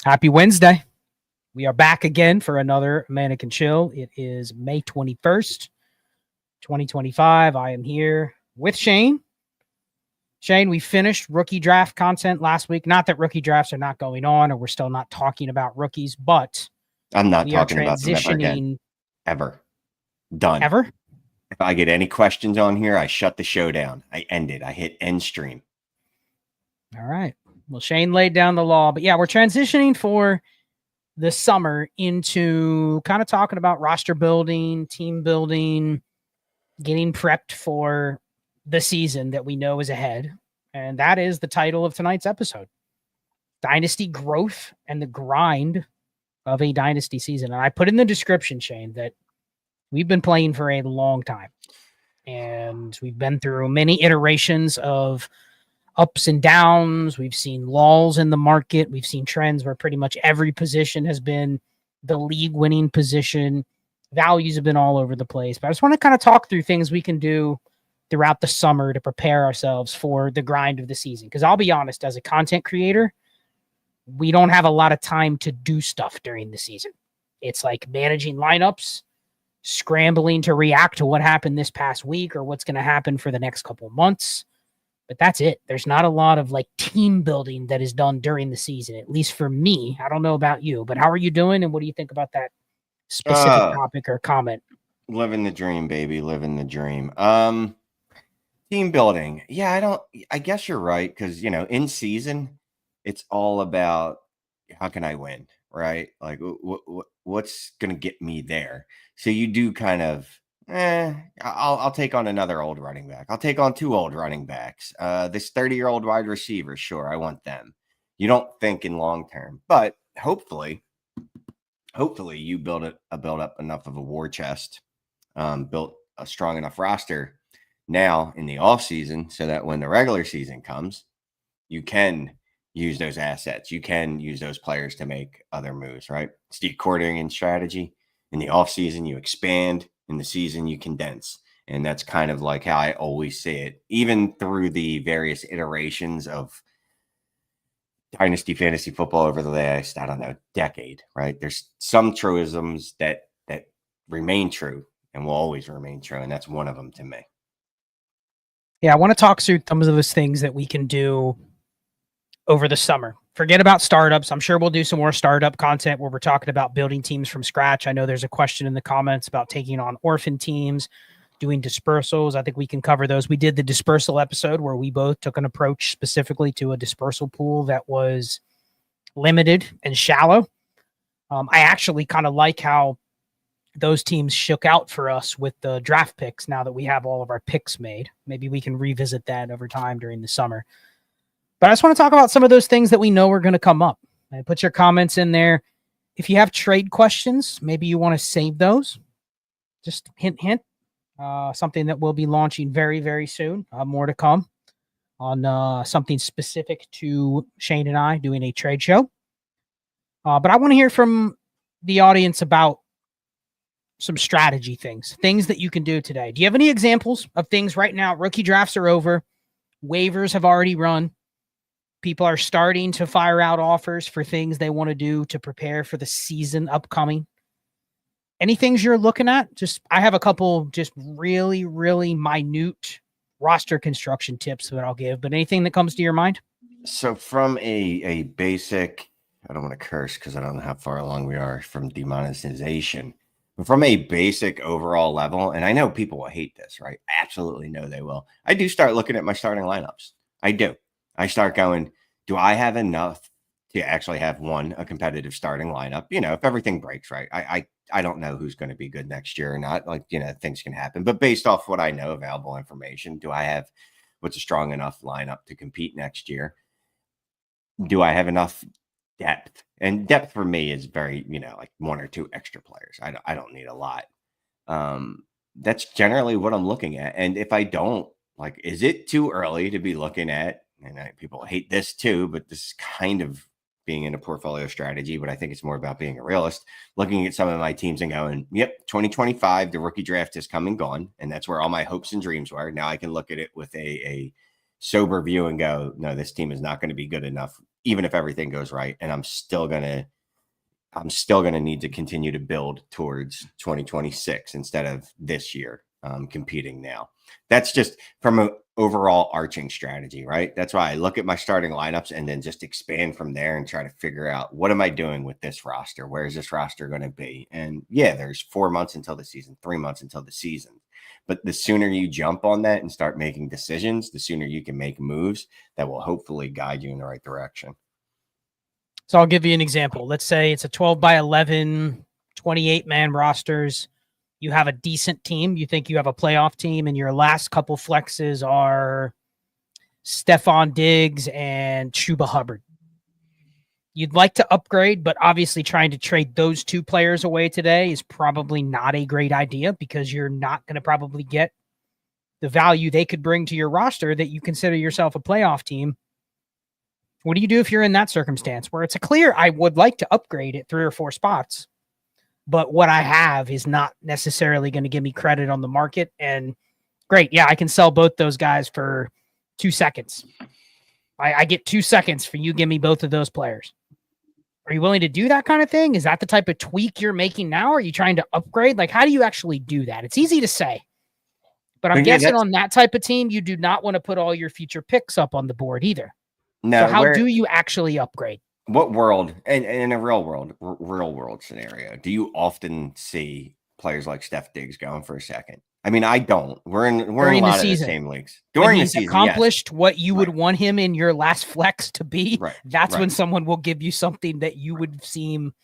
Happy Wednesday. We are back again for another Manic and Chill. It is May 21st, 2025. I am here with Shane. Shane, we finished rookie draft content last week. Not that rookie drafts are not going on or we're still not talking about rookies, but I'm not talking about them ever again. Ever. Done. Ever? If I get any questions on here, I shut the show down. I end it. I hit end stream. All right. Well, Shane laid down the law, but yeah, we're transitioning for the summer into kind of talking about roster building, team building, getting prepped for the season that we know is ahead. And that is the title of tonight's episode. Dynasty growth and the grind of a dynasty season. And I put in the description, Shane, that we've been playing for a long time. And we've been through many iterations of ups and downs. We've seen lulls in the market. We've seen trends where pretty much every position has been the league winning position. Values have been all over the place. But I just want to kind of talk through things we can do throughout the summer to prepare ourselves for the grind of the season. Because I'll be honest, as a content creator, we don't have a lot of time to do stuff during the season. It's like managing lineups, scrambling to react to what happened this past week or what's going to happen for the next couple of months. But that's it. There's not a lot of like team building that is done during the season, at least for me. I don't know about you, but how are you doing? And what do you think about that specific topic or comment? Living the dream, baby. Living the dream. Team building. Yeah, I guess you're right. Cause in season, it's all about how can I win? Right. Like what's going to get me there? So you do kind of, I'll take on another old running back. I'll take on two old running backs. This 30-year-old wide receiver, sure, I want them. You don't think in long term, but hopefully you build up enough of a war chest, built a strong enough roster now in the offseason so that when the regular season comes, you can use those assets. You can use those players to make other moves, right? It's the accordion strategy. In the offseason, you expand. In the season, you condense. And that's kind of like how I always see it, even through the various iterations of Dynasty fantasy football over the last, decade, right? There's some truisms that remain true and will always remain true. And that's one of them to me. Yeah, I want to talk through some of those things that we can do over the summer. Forget about startups. I'm sure we'll do some more startup content where we're talking about building teams from scratch. I know there's a question in the comments about taking on orphan teams, doing dispersals. I think we can cover those. We did the dispersal episode where we both took an approach specifically to a dispersal pool that was limited and shallow. I actually kind of like how those teams shook out for us with the draft picks now that we have all of our picks made. Maybe we can revisit that over time during the summer. But I just want to talk about some of those things that we know are going to come up. And put your comments in there. If you have trade questions, maybe you want to save those. Just hint. Something that we'll be launching very, very soon. More to come on something specific to Shane and I doing a trade show. But I want to hear from the audience about some strategy things that you can do today. Do you have any examples of things right now? Rookie drafts are over. Waivers have already run. People are starting to fire out offers for things they want to do to prepare for the season upcoming. Any things you're looking at? I have a couple just really, really minute roster construction tips that I'll give, but anything that comes to your mind? So from a basic, I don't want to curse because I don't know how far along we are from demonetization. But from a basic overall level, and I know people will hate this, right? I absolutely know they will. I do start looking at my starting lineups. I do. I start going, do I have enough to actually have a competitive starting lineup? If everything breaks, right? I don't know who's going to be good next year or not. Things can happen. But based off what I know, available information, do I have what's a strong enough lineup to compete next year? Do I have enough depth? And depth for me is very, like one or two extra players. I don't need a lot. That's generally what I'm looking at. And if I don't, is it too early to be looking at, and people hate this too, but this is kind of being in a portfolio strategy, but I think it's more about being a realist, looking at some of my teams and going, yep, 2025, the rookie draft has come and gone. And that's where all my hopes and dreams were. Now I can look at it with a sober view and go, no, this team is not going to be good enough even if everything goes right, and I'm still gonna need to continue to build towards 2026 instead of this year, competing now. That's just from an overall arching strategy, right? That's why I look at my starting lineups and then just expand from there and try to figure out, what am I doing with this roster? Where is this roster going to be? And yeah, there's 4 months until the season, 3 months until the season. But the sooner you jump on that and start making decisions, the sooner you can make moves that will hopefully guide you in the right direction. So I'll give you an example. Let's say it's a 12 by 11, 28-man rosters. You have a decent team. You think you have a playoff team, and your last couple flexes are Stephon Diggs and Chuba Hubbard. You'd like to upgrade, but obviously trying to trade those two players away today is probably not a great idea, because you're not going to probably get the value they could bring to your roster that you consider yourself a playoff team. What do you do if you're in that circumstance where it's a clear, I would like to upgrade at 3 or 4 spots, but what I have is not necessarily going to give me credit on the market? And great, yeah, I can sell both those guys for 2 seconds. I get 2 seconds for you. Give me both of those players. Are you willing to do that kind of thing? Is that the type of tweak you're making now? Are you trying to upgrade? Like, how do you actually do that? It's easy to say, but I'm guessing on that type of team, you do not want to put all your future picks up on the board either. No. So how do you actually upgrade? What world, and in a real world scenario, do you often see players like Steph Diggs going for a second? I mean, I don't. We're in a lot of the same leagues. During the season, accomplished what you would want him in your last flex to be. Right. That's when someone will give you something that you would seem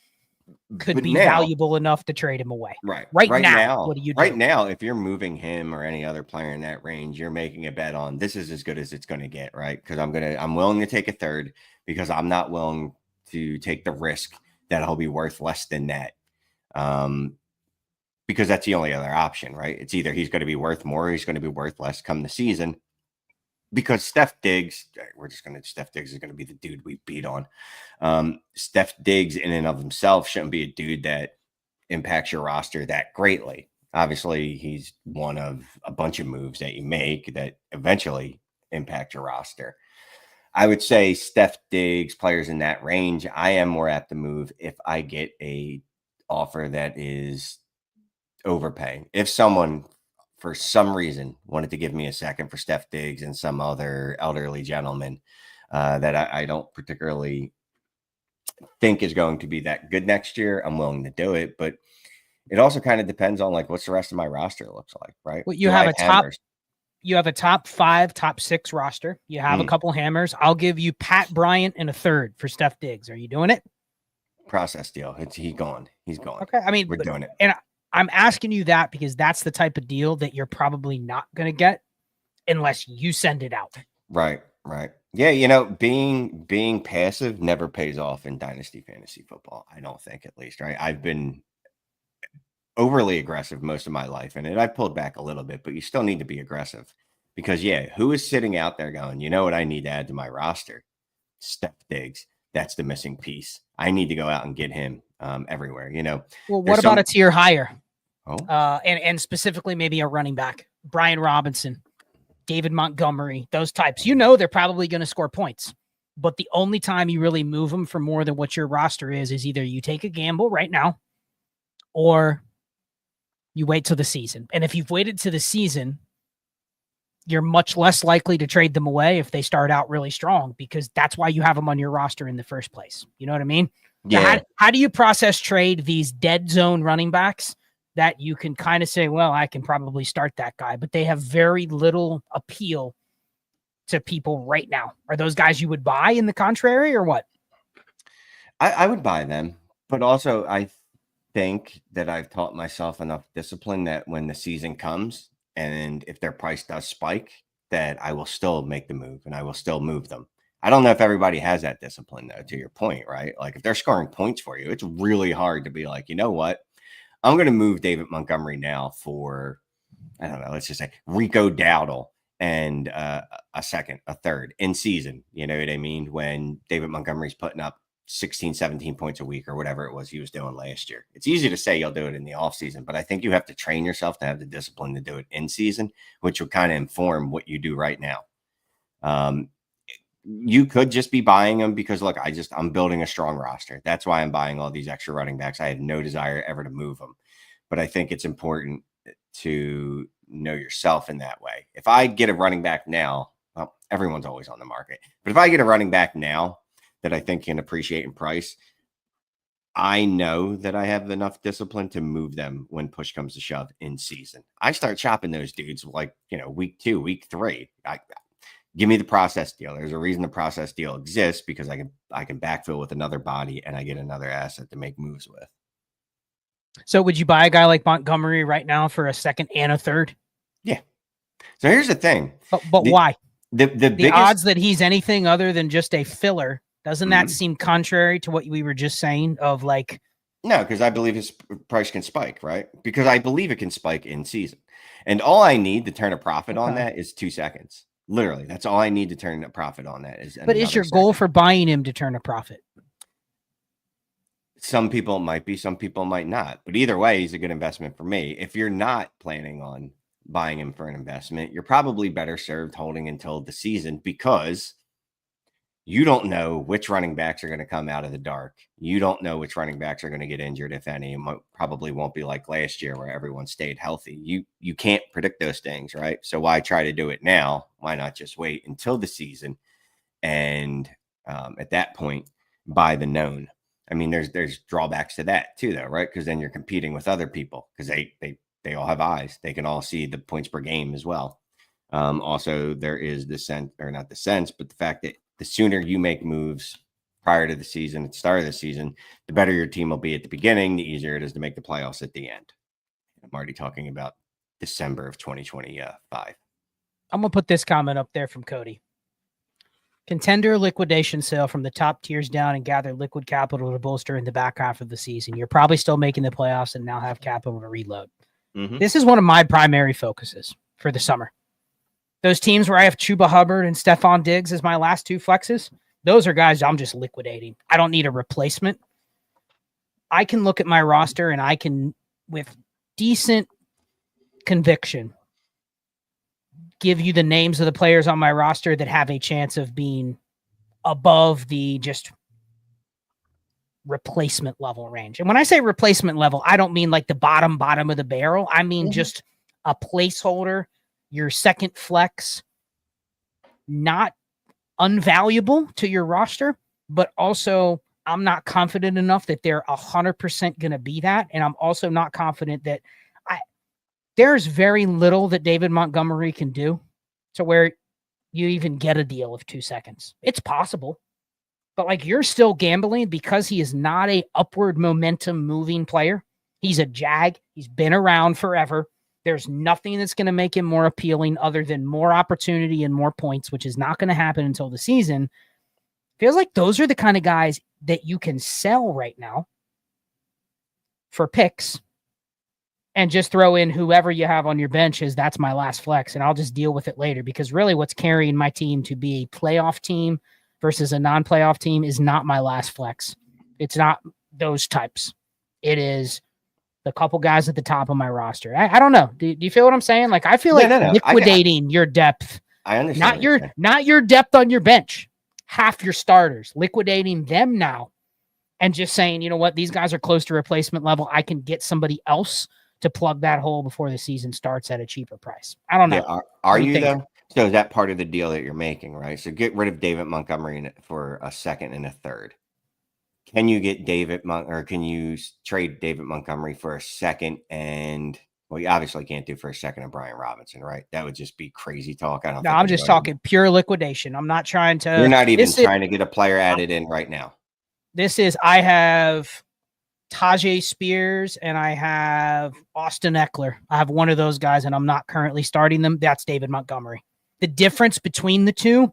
could be valuable enough to trade him away. Right now, what do you do? Right now, if you're moving him or any other player in that range, you're making a bet on this is as good as it's going to get, right? Because I'm willing to take a third, because I'm not willing to take the risk that he'll be worth less than that. Because that's the only other option, right? It's either he's going to be worth more or he's going to be worth less come the season. Because Steph Diggs is going to be the dude we beat on. Steph Diggs in and of himself shouldn't be a dude that impacts your roster that greatly. Obviously, he's one of a bunch of moves that you make that eventually impact your roster. I would say Steph Diggs, players in that range, I am more apt to move if I get a offer that is overpaying. If someone for some reason wanted to give me a second for Steph Diggs and some other elderly gentleman that I don't particularly think is going to be that good next year, I'm willing to do it. But it also kind of depends on like what's the rest of my roster looks like, right? Well, you have a top 5, top 6 roster. You have a couple hammers. I'll give you Pat Bryant and a third for Steph Diggs. Are you doing it? Process deal. He's gone. Okay. I mean, we're doing it. And I'm asking you that because that's the type of deal that you're probably not going to get unless you send it out. Right. Yeah, being passive never pays off in Dynasty fantasy football. I don't think, at least, right? I've been overly aggressive most of my life in it. I pulled back a little bit, but you still need to be aggressive because, who is sitting out there going, you know what I need to add to my roster? Steph Diggs. That's the missing piece. I need to go out and get him everywhere, Well, what about a tier higher? Oh. And specifically maybe a running back, Brian Robinson, David Montgomery, those types. They're probably going to score points, but the only time you really move them for more than what your roster is either you take a gamble right now or you wait till the season. And if you've waited to the season, you're much less likely to trade them away if they start out really strong, because that's why you have them on your roster in the first place. You know what I mean? Yeah. So how do you process trade these dead zone running backs that you can kind of say, well, I can probably start that guy, but they have very little appeal to people right now? Are those guys you would buy in the contrary or what? I would buy them, but also I think that I've taught myself enough discipline that when the season comes and if their price does spike, that I will still make the move and I will still move them. I don't know if everybody has that discipline, though, to your point, right? Like if they're scoring points for you, it's really hard to be like, you know what? I'm going to move David Montgomery now for, I don't know, let's just say Rico Dowdle and a third in season. You know what I mean? When David Montgomery's putting up 16, 17 points a week or whatever it was he was doing last year. It's easy to say you'll do it in the offseason, but I think you have to train yourself to have the discipline to do it in season, which will kind of inform what you do right now. you could just be buying them because look, I'm building a strong roster. That's why I'm buying all these extra running backs. I have no desire ever to move them, but I think it's important to know yourself in that way. If I get a running back now, well, everyone's always on the market, but if I get a running back now that I think can appreciate in price, I know that I have enough discipline to move them when push comes to shove in season. I start chopping those dudes like, week 2, week 3. Give me the process deal. There's a reason the process deal exists because I can backfill with another body and I get another asset to make moves with. So would you buy a guy like Montgomery right now for a second and a third? Yeah. So here's the thing. But why? The biggest odds that he's anything other than just a filler, doesn't that seem contrary to what we were just saying of like? No, because I believe his price can spike, right? Because I believe it can spike in season. And all I need to turn a profit on that is 2 seconds. Literally, that's all I need to turn a profit on that. But is your goal for buying him to turn a profit? Some people might be, some people might not. But either way, he's a good investment for me. If you're not planning on buying him for an investment, you're probably better served holding until the season because you don't know which running backs are going to come out of the dark. You don't know which running backs are going to get injured, if any. It probably won't be like last year where everyone stayed healthy. You can't predict those things, right? So why try to do it now? Why not just wait until the season and at that point buy the known? I mean, there's drawbacks to that too, though, right? Because then you're competing with other people because they all have eyes. They can all see the points per game as well. Also, there is the sense, or not the sense, but the fact that the sooner you make moves prior to the season, at the start of the season, the better your team will be at the beginning, the easier it is to make the playoffs at the end. I'm already talking about December of 2025. I'm going to put this comment up there from Cody. Contender liquidation sale from the top tiers down and gather liquid capital to bolster in the back half of the season. You're probably still making the playoffs and now have capital to reload. Mm-hmm. This is one of my primary focuses for the summer. Those teams where I have Chuba Hubbard and Stephon Diggs as my last 2 flexes, those are guys I'm just liquidating. I don't need a replacement. I can look at my roster and I can, with decent conviction, give you the names of the players on my roster that have a chance of being above the just replacement level range. And when I say replacement level, I don't mean like the bottom of the barrel. I mean just a placeholder, your second flex, not unvaluable to your roster, but also I'm not confident enough that they're 100% going to be that. And I'm also not confident that there's very little that David Montgomery can do to where you even get a deal of 2 seconds. It's possible, but like you're still gambling because he is not a upward momentum moving player. He's a jag. He's been around forever. There's nothing that's going to make him more appealing other than more opportunity and more points, which is not going to happen until the season. Feels like those are the kind of guys that you can sell right now for picks and just throw in whoever you have on your bench as that's my last flex, and I'll just deal with it later, because really what's carrying my team to be a playoff team versus a non-playoff team is not my last flex. It's not those types. It is the couple guys at the top of my roster. I don't know. Do you feel what I'm saying? Like, I feel like liquidating your depth. I understand. Not your depth on your bench. Half your starters. Liquidating them now and just saying, you know what? These guys are close to replacement level. I can get somebody else to plug that hole before the season starts at a cheaper price. I don't know. Yeah, are you though? So is that part of the deal that you're making, right? So get rid of David Montgomery for a second and a third. Can you get can you trade David Montgomery for a second and, well, you obviously can't do for a second of Brian Robinson, right? That would just be crazy talk. I'm just talking pure liquidation. I'm not trying to. You're not even trying to get a player added in right now. I have Tajay Spears and I have Austin Eckler. I have one of those guys and I'm not currently starting them. That's David Montgomery. The difference between the two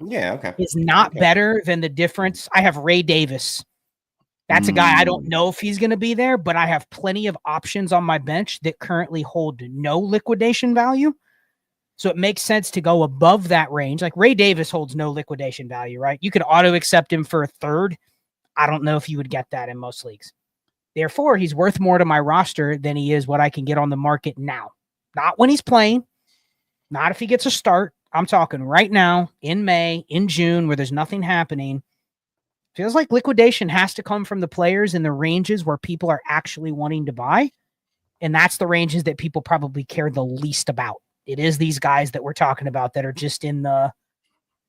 is not better than the difference. I have Ray Davis. That's a guy I don't know if he's going to be there, but I have plenty of options on my bench that currently hold no liquidation value. So it makes sense to go above that range. Like Ray Davis holds no liquidation value, right? You could auto accept him for a third. I don't know if you would get that in most leagues. Therefore, he's worth more to my roster than he is what I can get on the market now. Not when he's playing, not if he gets a start. I'm talking right now, in May, in June, where there's nothing happening. Feels like liquidation has to come from the players in the ranges where people are actually wanting to buy. And that's the ranges that people probably care the least about. It is these guys that we're talking about that are just in the,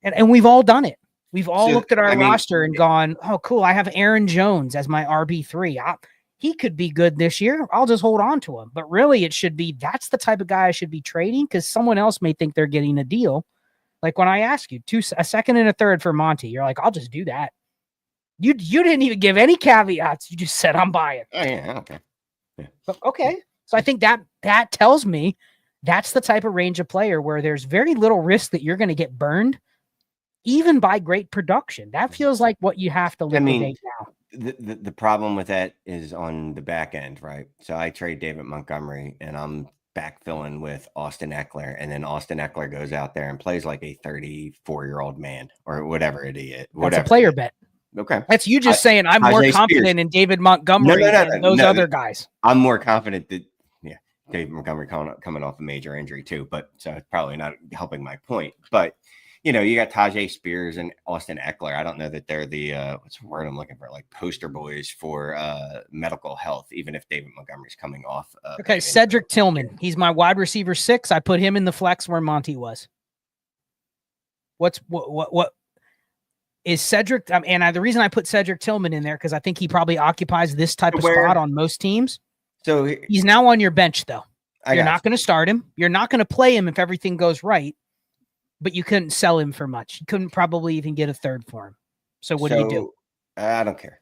and we've all done it. We've all looked at our roster and gone, oh, cool. I have Aaron Jones as my RB3. He could be good this year. I'll just hold on to him. But really, it should be that's the type of guy I should be trading because someone else may think they're getting a deal. Like when I ask you a second and a third for Monty, you're like, I'll just do that. You didn't even give any caveats. You just said, I'm buying. Oh, yeah. Okay. Yeah. Okay. So I think that tells me that's the type of range of player where there's very little risk that you're going to get burned, even by great production. That feels like what you have to liquidate now. The problem with that is on the back end, right? So I trade David Montgomery and I'm backfilling with Austin Eckler, and then Austin Eckler goes out there and plays like a 34-year-old man or whatever it is. That's a player bet. Okay. That's you just saying I'm more confident in David Montgomery than those other guys. I'm more confident that, David Montgomery coming off a major injury too, but so it's probably not helping my point. But, you got Tajay Spears and Austin Eckler. I don't know that they're the, what's the word I'm looking for? Like poster boys for medical health, even if David Montgomery's coming off. Okay. Cedric Tillman. He's my wide receiver 6. I put him in the flex where Monty was. What is Cedric? And the reason I put Cedric Tillman in there, because I think he probably occupies this type of spot on most teams. So he's now on your bench, though. You're not going to start him. You're not going to play him if everything goes right. But you couldn't sell him for much. You couldn't probably even get a third for him. So what do you do? I don't care.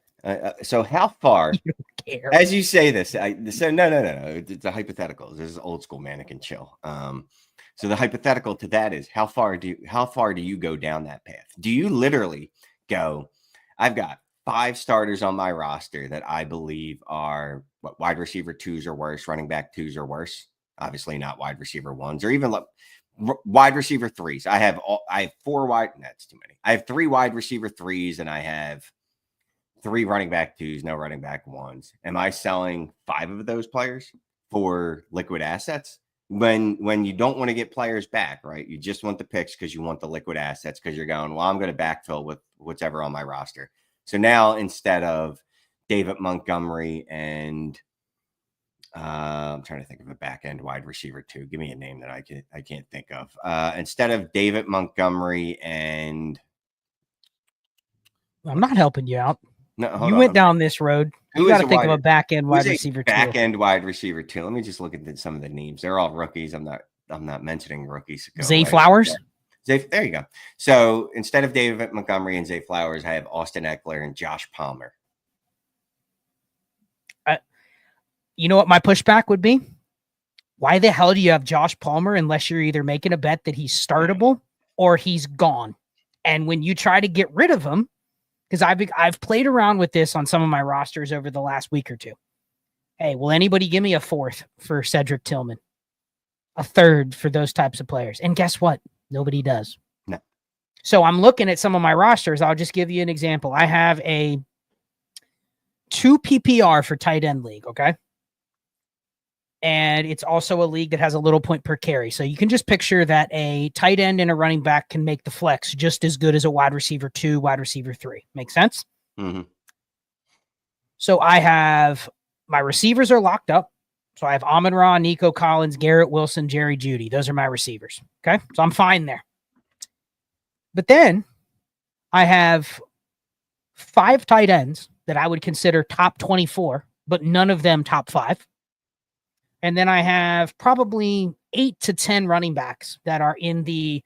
So how far? You don't care. As you say this, no. It's a hypothetical. This is old school Manic and chill. So the hypothetical to that is how far do you go down that path? Do you literally go, I've got 5 starters on my roster that I believe are wide receiver 2s or worse, running back 2s or worse. Obviously not wide receiver 1s or even wide receiver 3s. I have 4 wide. That's too many. I have 3 wide receiver 3s and I have 3 running back 2s, no running back 1s. Am I selling 5 of those players for liquid assets? When you don't want to get players back, right? You just want the picks because you want the liquid assets because you're going, well, I'm going to backfill with whatever on my roster. So now instead of David Montgomery and I'm trying to think of a back end wide receiver 2. Give me a name that I can't think of. Instead of David Montgomery and I'm not helping you out. No, you went down this road. You got to think of a back end wide receiver 2. Back end wide receiver 2. Let me just look at some of the names. They're all rookies. I'm not mentioning rookies. Zay Flowers. There you go. So instead of David Montgomery and Zay Flowers, I have Austin Eckler and Josh Palmer. You know what my pushback would be? Why the hell do you have Josh Palmer unless you're either making a bet that he's startable or he's gone? And when you try to get rid of him, because I've played around with this on some of my rosters over the last week or two. Hey, will anybody give me a 4th for Cedric Tillman? A 3rd for those types of players? And guess what? Nobody does. No. So I'm looking at some of my rosters. I'll just give you an example. I have a 2 PPR for tight end league, okay? And it's also a league that has a little point per carry. So you can just picture that a tight end and a running back can make the flex just as good as a wide receiver 2, wide receiver 3. Make sense? Mm-hmm. So I have my receivers are locked up. So I have Amon-Ra, Nico Collins, Garrett Wilson, Jerry Jeudy. Those are my receivers. Okay. So I'm fine there. But then I have 5 tight ends that I would consider top 24, but none of them top 5. And then I have probably 8 to 10 running backs that are in the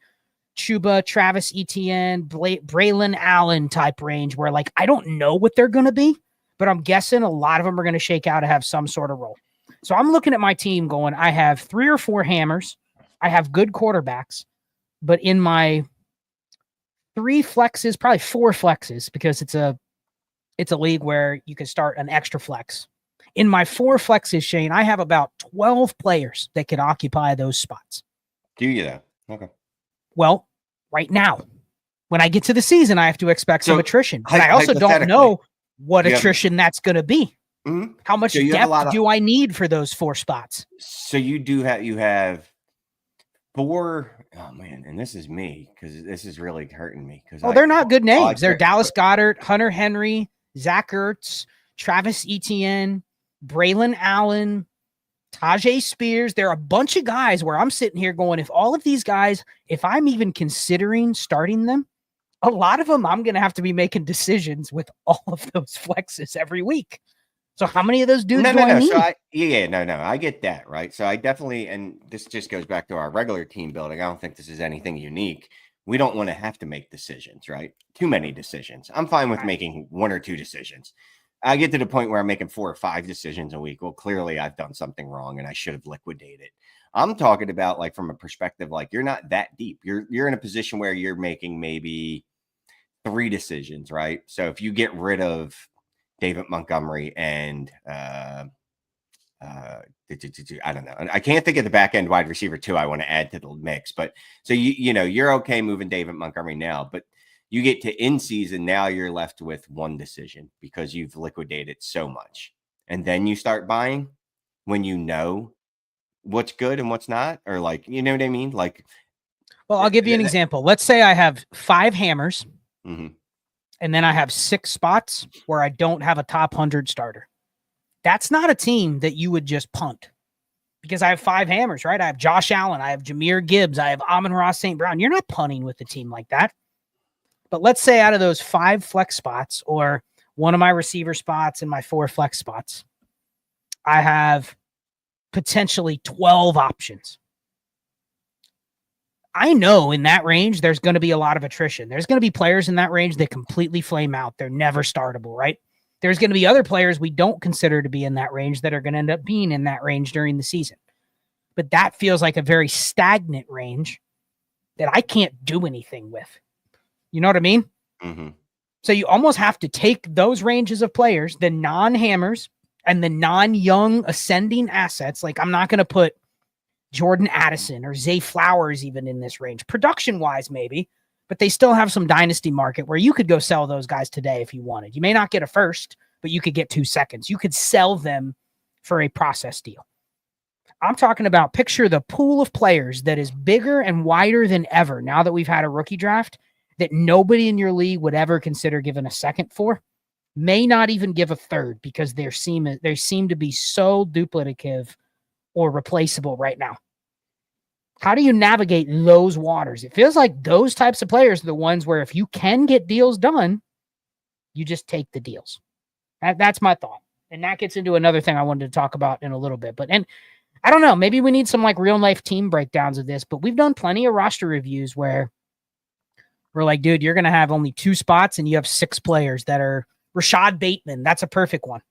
Chuba, Travis Etienne, Braylon Allen type range where I don't know what they're going to be, but I'm guessing a lot of them are going to shake out to have some sort of role. So I'm looking at my team going, I have 3 or 4 hammers. I have good quarterbacks, but in my 3 flexes, probably 4 flexes, because it's a league where you can start an extra flex. In my 4 flexes, Shane, I have about 12 players that could occupy those spots. Do you though? Okay. Well, right now, when I get to the season, I have to expect some attrition. But I also don't know what attrition that's going to be. Mm-hmm. How much depth do I need for those 4 spots? So you have Oh man, and this is me because this is really hurting me because They're not good names. They're Dallas Goedert, Hunter Henry, Zach Ertz, Travis Etienne, Braylon Allen, Tajay Spears. There are a bunch of guys where I'm sitting here going, if all of these guys, if I'm even considering starting them, a lot of them I'm going to have to be making decisions with all of those flexes every week. So how many of those dudes do I need? So I get that, right? So I definitely, and this just goes back to our regular team building. I don't think this is anything unique. We don't want to have to make decisions, right? Too many decisions. I'm fine with making 1 or 2 decisions. I get to the point where I'm making 4 or 5 decisions a week. Well, clearly I've done something wrong and I should have liquidated. I'm talking about like from a perspective, like you're not that deep. You're in a position where you're making maybe 3 decisions, right? So if you get rid of David Montgomery and I don't know. And I can't think of the back end wide receiver too. I want to add to the mix, but so you're okay moving David Montgomery now, but you get to in season. Now you're left with 1 decision because you've liquidated so much. And then you start buying when you know what's good and what's not, or like, you know what I mean? Like, well, I'll give you an example. Let's say I have 5 hammers. Mm-hmm. And then I have 6 spots where I don't have a top 100 starter. That's not a team that you would just punt because I have 5 hammers, right? I have Josh Allen. I have Jahmyr Gibbs. I have Amon-Ra St. Brown. You're not punting with a team like that. But let's say out of those 5 flex spots or one of my receiver spots and my 4 flex spots, I have potentially 12 options. I know in that range, there's going to be a lot of attrition. There's going to be players in that range that completely flame out. They're never startable, right? There's going to be other players we don't consider to be in that range that are going to end up being in that range during the season. But that feels like a very stagnant range that I can't do anything with. You know what I mean? Mm-hmm. So you almost have to take those ranges of players, the non-hammers and the non-young ascending assets. Like I'm not going to put Jordan Addison or Zay Flowers even in this range. Production-wise, maybe, but they still have some dynasty market where you could go sell those guys today if you wanted. You may not get a first, but you could get 2 seconds. You could sell them for a process deal. I'm talking about picture the pool of players that is bigger and wider than ever now that we've had a rookie draft that nobody in your league would ever consider giving a second for, may not even give a third because they seem to be so duplicative or replaceable right now. How do you navigate those waters? It feels like those types of players are the ones where if you can get deals done, you just take the deals. That's my thought. And that gets into another thing I wanted to talk about in a little bit. And I don't know, maybe we need some like real life team breakdowns of this, but we've done plenty of roster reviews where we're like, dude, you're going to have only 2 spots and you have 6 players that are Rashad Bateman. That's a perfect one.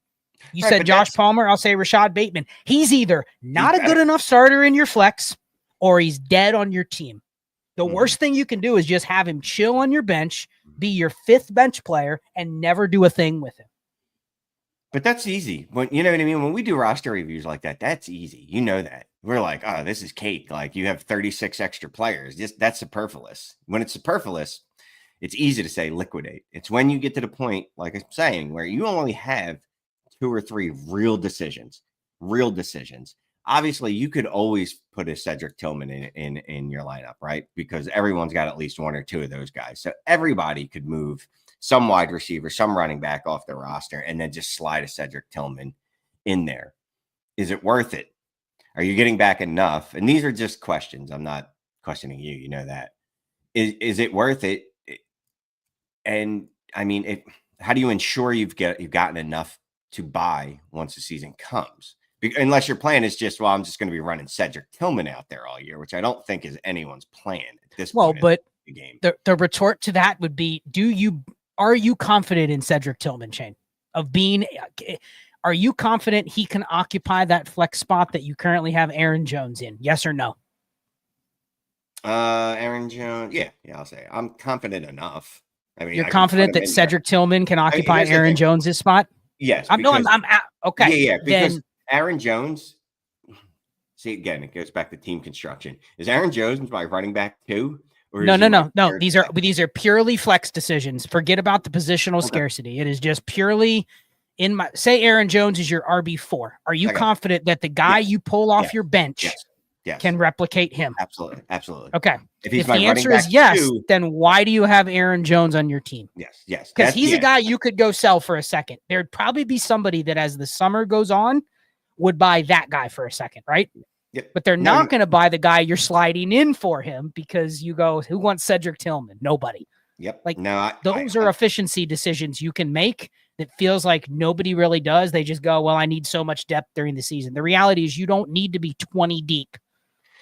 You said Josh Palmer. I'll say Rashad Bateman. He's either not a good enough starter in your flex or he's dead on your team. The worst thing you can do is just have him chill on your bench, be your 5th bench player, and never do a thing with him. But that's easy. When you know what I mean? When we do roster reviews like that, that's easy. You know that. We're like, oh, this is cake. Like you have 36 extra players. That's superfluous. When it's superfluous, it's easy to say liquidate. It's when you get to the point, like I'm saying, where you only have 2 or 3 real decisions. Obviously, you could always put a Cedric Tillman in your lineup, right? Because everyone's got at least 1 or 2 of those guys. So everybody could move some wide receiver, some running back off the roster, and then just slide a Cedric Tillman in there. Is it worth it? Are you getting back enough? And these are just questions. I'm not questioning you. You know that. Is it worth it? And I mean, how do you ensure you've gotten enough to buy once the season comes? Unless your plan is just, well, I'm just going to be running Cedric Tillman out there all year, which I don't think is anyone's plan at this point. Well, but the game. The retort to that would be, are you confident in Cedric Tillman, Shane? Are you confident he can occupy that flex spot that you currently have Aaron Jones in? Yes or no? Aaron Jones. Yeah, I'll say I'm confident enough. I mean, you're confident that Cedric Tillman can occupy Aaron Jones's spot? Yes. I'm okay. Yeah. Because Aaron Jones. See, again, it goes back to team construction. Is Aaron Jones my running back too? No. These are purely flex decisions. Forget about the positional scarcity. It is just purely say Aaron Jones is your RB4. Are you confident that the guy you pull off your bench Yes. can replicate him? Absolutely. Absolutely. Okay. If he's If my the running answer back is yes, 2, then why do you have Aaron Jones on your team? yes. Because he's a guy you could go sell for a second. There'd probably be somebody that as the summer goes on would buy that guy for a second, right? Yep. But they're not going to buy the guy you're sliding in for him because you go, who wants Cedric Tillman? Nobody. Yep. Like no, those are efficiency decisions you can make that feels like nobody really does. They just go, well, I need so much depth during the season. The reality is you don't need to be 20 deep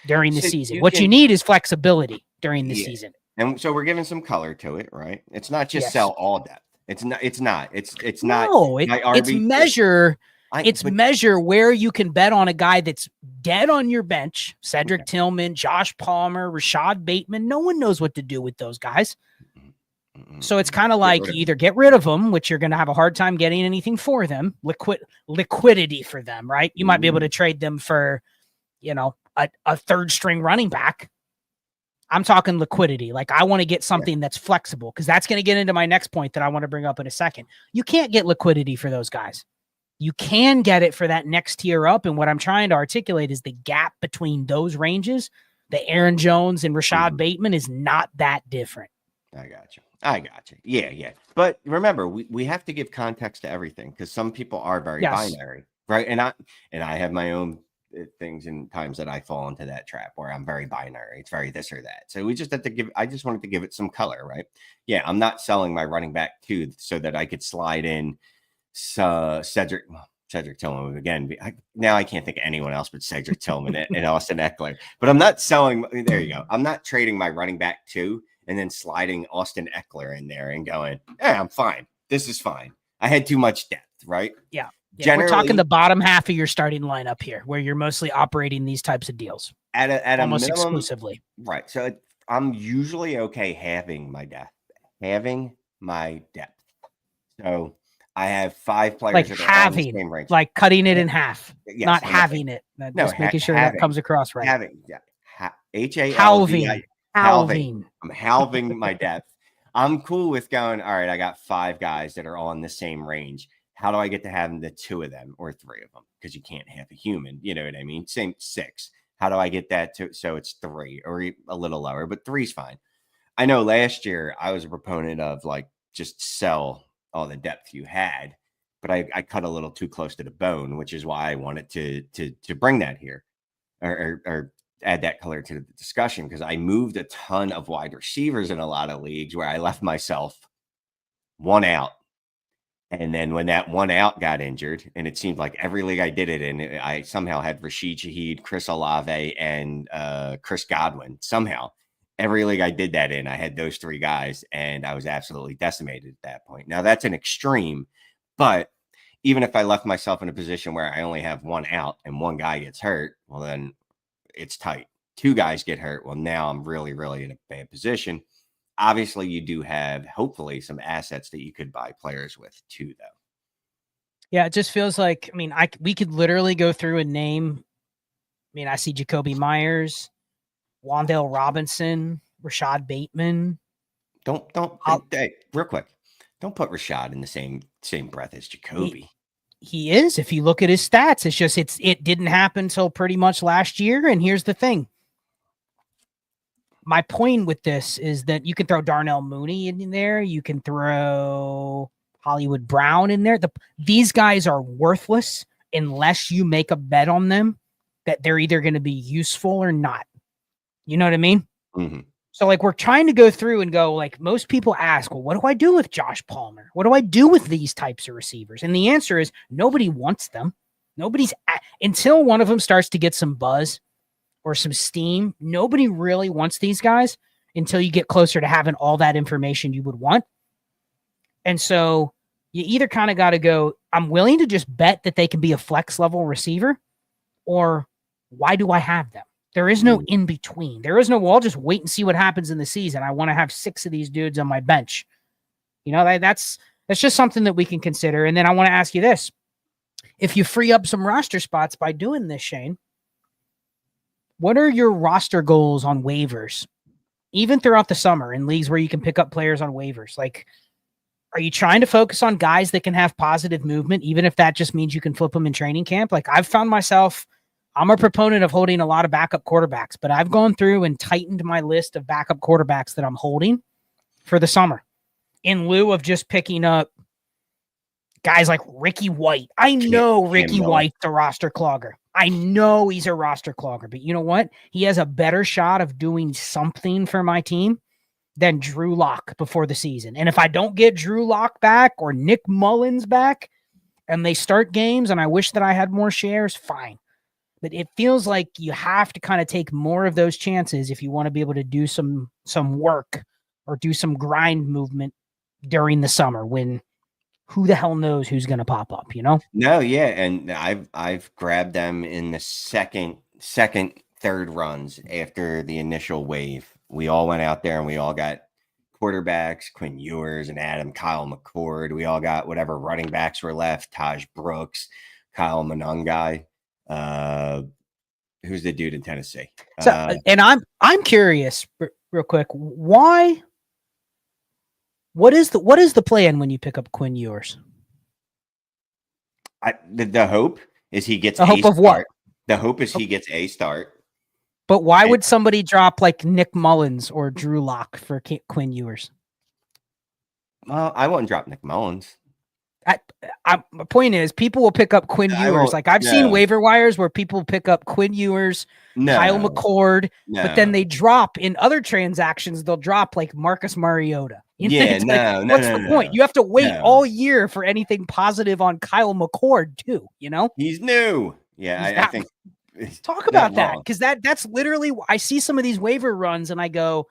during the season. What you need is flexibility during the season. And so we're giving some color to it, right? It's not just sell all depth. It's not. It's not. It's not. No, it's measure. Measure where you can bet on a guy that's dead on your bench. Cedric Tillman, Josh Palmer, Rashad Bateman. No one knows what to do with those guys. So it's kind of like you either get rid of them, which you're going to have a hard time getting anything for them, liquidity for them, right? You might be able to trade them for, a third string running back. I'm talking liquidity. Like I want to get something that's flexible because that's going to get into my next point that I want to bring up in a second. You can't get liquidity for those guys. You can get it for that next tier up. And what I'm trying to articulate is the gap between those ranges. The Aaron Jones and Rashad Bateman is not that different. I got you. Yeah. But remember, we have to give context to everything because some people are very binary, right? And I have my own things and times that I fall into that trap where I'm very binary. It's very this or that. So we just have to I just wanted to give it some color, right? Yeah, I'm not selling my running back 2 so that I could slide in Cedric Tillman again. Now I can't think of anyone else but Cedric Tillman and Austin Eckler. But I'm not selling. There you go. I'm not trading my running back 2 and then sliding Austin Eckler in there and going, "Hey, I'm fine. This is fine. I had too much depth, right?" Yeah. We're talking the bottom half of your starting lineup here, where you're mostly operating these types of deals at almost a minimum, exclusively. Right. So I'm usually okay having my depth. So I have 5 players like that are on the same range. Like cutting it in half, not having it. Just making sure that comes across right. Halving. I'm halving my depth. I'm cool with going, all right, I got 5 guys that are all in the same range. How do I get to have the 2 of them or 3 of them? Because you can't have a human. You know what I mean? Same 6. How do I get that to so it's 3 or a little lower, but 3's fine. I know last year I was a proponent of like just sell all the depth you had, but I cut a little too close to the bone, which is why I wanted to bring that here or add that color to the discussion because I moved a ton of wide receivers in a lot of leagues where I left myself 1 out. And then when that 1 out got injured, and it seemed like every league I did it in, I somehow had Rashid Shaheed, Chris Olave, and Chris Godwin. Somehow, every league I did that in, I had those 3 guys, and I was absolutely decimated at that point. Now, that's an extreme, but even if I left myself in a position where I only have 1 out and 1 guy gets hurt, well, then it's tight. 2 guys get hurt. Well, now I'm really, really in a bad position. Obviously, you do have, hopefully, some assets that you could buy players with too, though. Yeah, it just feels like, we could literally go through and name. I see Jacoby Myers, Wan'Dale Robinson, Rashad Bateman. Don't real quick. Don't put Rashad in the same breath as Jacoby. He is. If you look at his stats, it's just it didn't happen until pretty much last year. And here's the thing. My point with this is that you can throw Darnell Mooney in there. You can throw Hollywood Brown in there. These guys are worthless unless you make a bet on them that they're either going to be useful or not. You know what I mean? Mm-hmm. So like we're trying to go through and go like most people ask, well, what do I do with Josh Palmer? What do I do with these types of receivers? And the answer is nobody wants them. Until one of them starts to get some buzz or some steam. Nobody really wants these guys until you get closer to having all that information you would want. And so you either kind of got to go, I'm willing to just bet that they can be a flex level receiver, or why do I have them? There is no in between. There is no, well, I'll just wait and see what happens in the season. I want to have 6 of these dudes on my bench. That's just something that we can consider. And then I want to ask you this. If you free up some roster spots by doing this, Shane, what are your roster goals on waivers, even throughout the summer in leagues where you can pick up players on waivers? Like, are you trying to focus on guys that can have positive movement, even if that just means you can flip them in training camp? Like I've found myself I'm a proponent of holding a lot of backup quarterbacks, but I've gone through and tightened my list of backup quarterbacks that I'm holding for the summer in lieu of just picking up guys like Ricky White. I know Ricky White's a roster clogger. I know he's a roster clogger, but you know what? He has a better shot of doing something for my team than Drew Lock before the season. And if I don't get Drew Lock back or Nick Mullins back and they start games and I wish that I had more shares, fine. But it feels like you have to kind of take more of those chances if you want to be able to do some work or do some grind movement during the summer when who the hell knows who's going to pop up, you know? No, yeah, and I've grabbed them in the second, third runs after the initial wave. We all went out there and we all got quarterbacks, Quinn Ewers and Kyle McCord. We all got whatever running backs were left, Taj Brooks, Kyle Monangai. Who's the dude in Tennessee? So, and I'm curious real quick, why? What is the plan when you pick up Quinn Ewers? The hope is he gets a hope of what? The hope is he gets a start. But why would somebody drop like Nick Mullins or Drew Lock for Quinn Ewers? Well, I wouldn't drop Nick Mullins. My point is, people will pick up Quinn Ewers. Like I've seen waiver wires where people pick up Quinn Ewers, Kyle McCord, but then they drop in other transactions. They'll drop like Marcus Mariota. What's the point? You have to wait all year for anything positive on Kyle McCord too. You know, he's new. Yeah, I think. Talk about that because that's literally. I see some of these waiver runs and I go,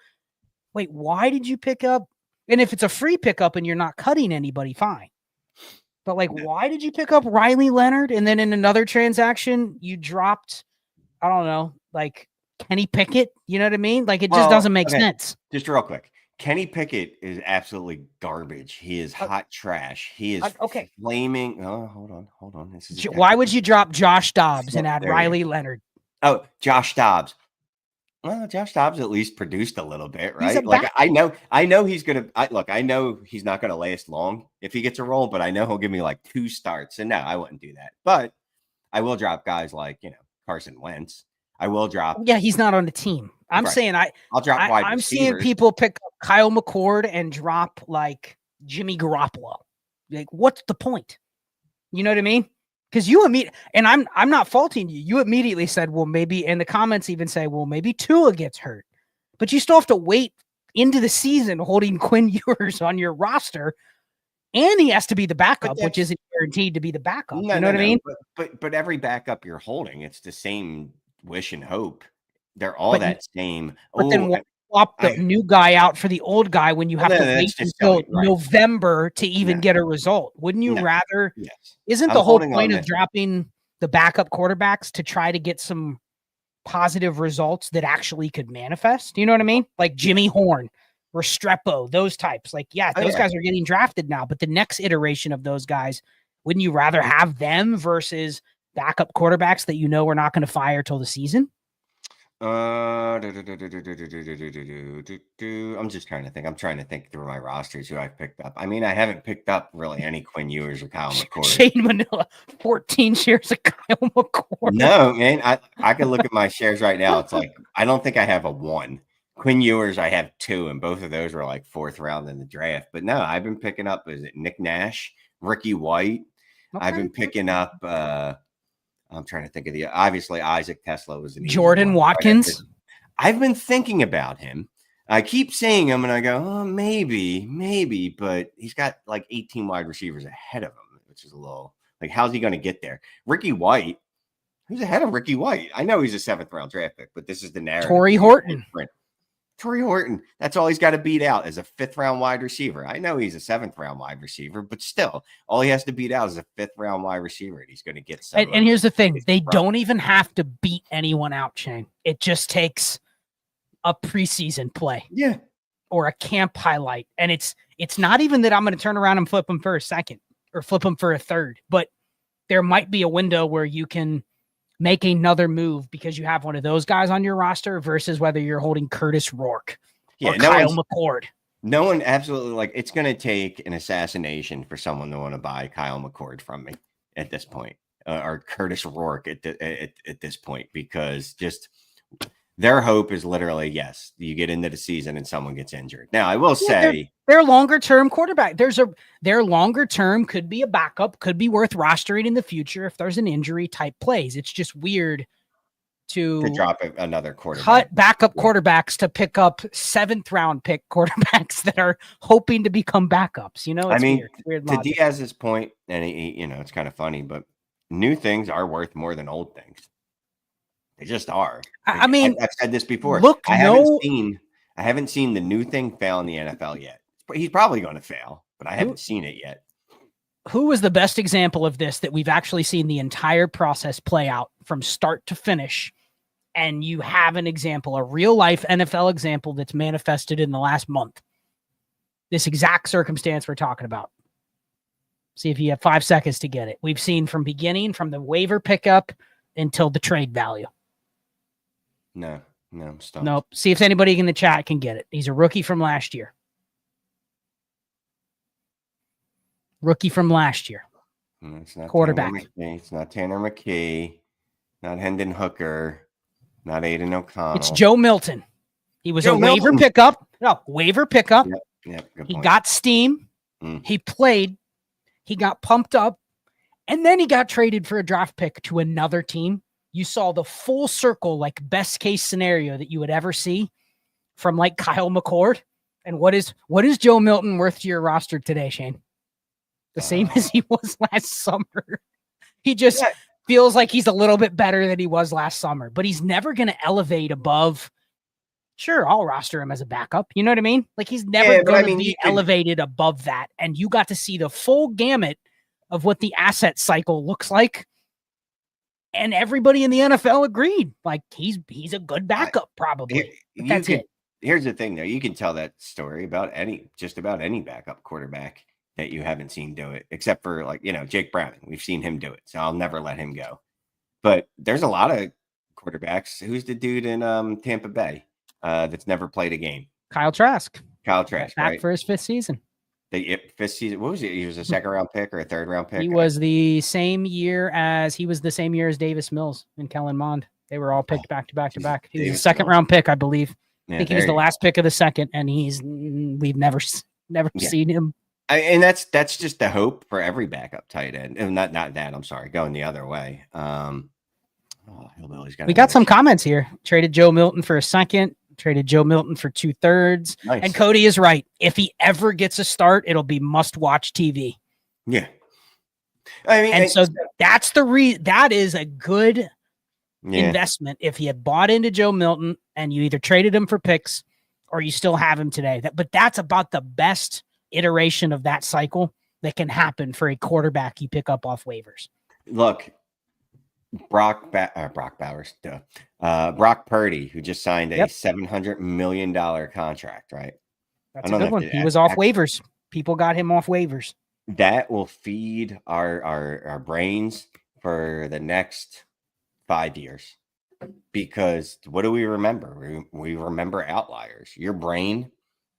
wait, why did you pick up? And if it's a free pickup and you're not cutting anybody, fine. But like, why did you pick up Riley Leonard? And then in another transaction, you dropped, I don't know, like Kenny Pickett. You know what I mean? Like it just doesn't make sense. Just real quick. Kenny Pickett is absolutely garbage. He is hot trash. He is flaming. Oh, hold on. Why would you drop Josh Dobbs and add Riley Leonard? Oh, Josh Dobbs. Well, Josh Dobbs at least produced a little bit, right? Like I know he's gonna. I know he's not gonna last long if he gets a role, but I know he'll give me like 2 starts. And no, I wouldn't do that. But I will drop guys like Carson Wentz. I will drop. Yeah, he's not on the team. I'm saying I'll drop. I'm seeing people pick up Kyle McCord and drop like Jimmy Garoppolo. Like, what's the point? You know what I mean? Because and I'm not faulting you. You immediately said, well, maybe, and the comments even say, well, maybe Tua gets hurt. But you still have to wait into the season holding Quinn Ewers on your roster. And he has to be the backup, which isn't guaranteed to be the backup. You know what I mean? But every backup you're holding, it's the same wish and hope. They're all that same. But then swap the new guy out for the old guy when you have to wait until November to even get a result. Wouldn't you rather? Yes. Isn't the whole point of dropping the backup quarterbacks to try to get some positive results that actually could manifest? You know what I mean? Like Jimmy Horn, Restrepo, those types. Like, those guys are getting drafted now, but the next iteration of those guys, wouldn't you rather have them versus backup quarterbacks that are not going to fire till the season? I'm just trying to think. I'm trying to think through my rosters who I've picked up. I mean, I haven't picked up really any Quinn Ewers or Kyle McCord. Shane Manila, 14 shares of Kyle McCord. No, man. I can look at my shares right now. It's like I don't think I have a 1. Quinn Ewers, I have 2, and both of those were like 4th round in the draft. But no, I've been picking up, is it Nick Nash, Ricky White? Okay. I've been picking up I'm trying to think of obviously Isaac Tesla was an Jordan Watkins. I've been thinking about him. I keep seeing him and I go, oh, maybe, but he's got like 18 wide receivers ahead of him, which is a little like, how's he going to get there? Ricky White, who's ahead of Ricky White? I know he's a 7th round draft pick, but this is the narrative. Torrey Horton. Torrey Horton. That's all he's got to beat out as a 5th round wide receiver. I know he's a 7th round wide receiver, but still, all he has to beat out is a 5th round wide receiver, and he's going to get some. And here's the thing: they don't even have to beat anyone out, Shane. It just takes a preseason play, or a camp highlight, and it's not even that I'm going to turn around and flip them for a 2nd or flip them for a 3rd, but there might be a window where you can make another move because you have one of those guys on your roster versus whether you're holding Curtis Rourke or Kyle McCord. No one absolutely it's going to take an assassination for someone to want to buy Kyle McCord from me at this point. or Curtis Rourke at this point, because just their hope is literally, yes, you get into the season and someone gets injured. Now, I will say their longer term quarterback. Their longer term could be a backup, could be worth rostering in the future if there's an injury type plays. It's just weird to drop another quarterback, cut backup quarterbacks to pick up 7th round pick quarterbacks that are hoping to become backups. You know, it's weird to Diaz's point, and he, it's kind of funny, but new things are worth more than old things. They just are. I mean, I've said this before. Look, I haven't seen the new thing fail in the NFL yet. He's probably going to fail, but I haven't seen it yet. Who was the best example of this that we've actually seen the entire process play out from start to finish? And you have an example, a real life NFL example that's manifested in the last month. This exact circumstance we're talking about. See if you have 5 seconds to get it. We've seen from the waiver pickup until the trade value. No, I'm stumped. Nope. See if anybody in the chat can get it. He's a rookie from last year. It's not quarterback. It's not Tanner McKee, not Hendon Hooker, not Aiden O'Connell. It's Joe Milton. He was waiver pickup. Waiver pickup. Yep, he got steam. He played. He got pumped up. And then he got traded for a draft pick to another team. You saw the full circle, like best case scenario that you would ever see from like Kyle McCord. And what is Joe Milton worth to your roster today, Shane? The same as he was last summer. He just feels like he's a little bit better than he was last summer, but he's never going to elevate above. Sure, I'll roster him as a backup. You know what I mean? Like he's never going to be elevated above that. And you got to see the full gamut of what the asset cycle looks like. And everybody in the NFL agreed. Like he's a good backup, probably. That's it. Here's the thing, though. You can tell that story about just about any backup quarterback that you haven't seen do it, except for Jake Browning. We've seen him do it, so I'll never let him go. But there's a lot of quarterbacks. Who's the dude in Tampa Bay that's never played a game? Kyle Trask. Back right? For his 5th season. The 5th season. What was it? He was a 2nd round pick or a 3rd round pick? He was the same year as Davis Mills and Kellen Mond. They were all picked back to back to back. He was a 2nd round pick, I believe. I think he was the last pick of the 2nd, and we've never seen him. And that's just the hope for every backup tight end. And not that. I'm sorry, going the other way. We got some comments here. Traded Joe Milton for a 2nd. Traded Joe Milton for 2/3. Nice. And Cody is right. If he ever gets a start, it'll be must-watch TV. Yeah. So that's that is a good investment if you bought into Joe Milton and you either traded him for picks or you still have him today. But that's about the best iteration of that cycle that can happen for a quarterback you pick up off waivers. Look, Brock Purdy, who just signed a $700 million contract, right? That's a good one. He was off waivers. People got him off waivers. That will feed our brains for the next 5 years. Because what do we remember? We remember outliers. Your brain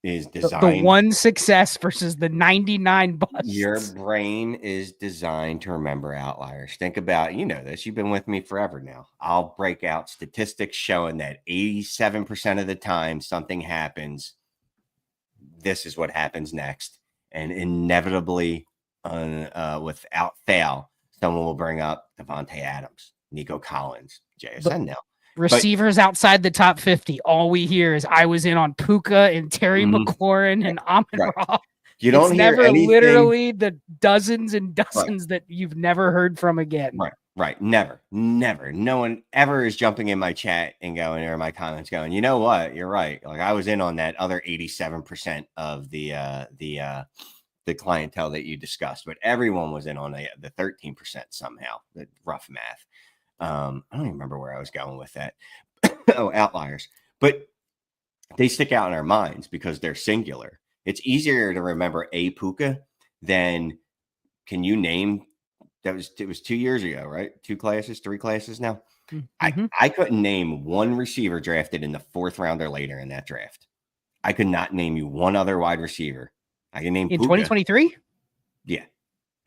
is designed. The one success versus the 99 busts. Your brain is designed to remember outliers. Think about, this. You've been with me forever now. I'll break out statistics showing that 87% of the time something happens. This is what happens next. And inevitably, without fail, someone will bring up Devontae Adams, Nico Collins, JSN now. Receivers outside the top 50. All we hear is I was in on Puka and Terry McLaurin and Amon-Ra. You don't hear never anything. Literally the dozens and dozens that you've never heard from again. Right. Never. No one ever is jumping in my chat and going, or my comments going, you know what? You're right. Like I was in on that other 87% of the clientele that you discussed, but everyone was in on the 13% somehow. The rough math. I don't even remember where I was going with that. Outliers. But they stick out in our minds because they're singular. It's easier to remember a Puka than can you name it was 2 years ago, right? 3 classes now. Mm-hmm. I couldn't name one receiver drafted in the 4th round or later in that draft. I could not name you one other wide receiver. I can name in Puka. 2023. Yeah.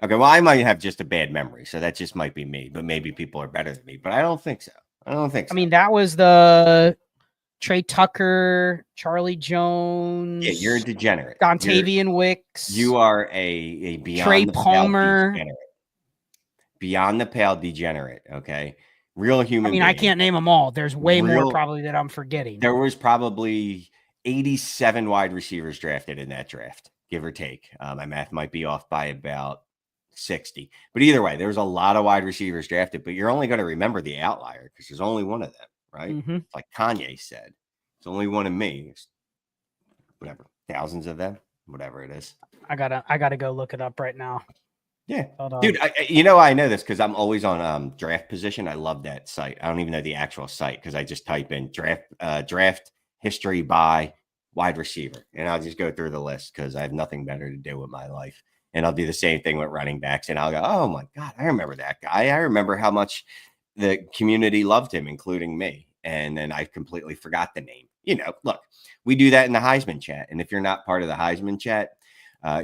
Okay, well, I might have just a bad memory, so that just might be me, but maybe people are better than me, but I don't think so. I don't think so. I mean, that was the Trey Tucker, Charlie Jones. Yeah, you're a degenerate. Dontavian Wicks. You are a beyond Trey the Palmer. pale degenerate. Beyond the pale degenerate, okay? Real human being. I can't name them all. There's way more probably that I'm forgetting. There was probably 87 wide receivers drafted in that draft, give or take. My math might be off by about 60. But either way, there was a lot of wide receivers drafted, but you're only going to remember the outlier because there's only one of them, right? Mm-hmm. Like Kanye said, it's only one of me. There's whatever, thousands of them, whatever it is. I gotta go look it up right now. Yeah, dude, I know this because I'm always on draft position. I love that site. I don't even know the actual site because I just type in draft history by wide receiver, and I'll just go through the list because I have nothing better to do with my life. And I'll do the same thing with running backs, and I'll go, oh my God, I remember that guy. I remember how much the community loved him, including me. And then I completely forgot the name. Look, we do that in the Heisman chat, and if you're not part of the Heisman chat,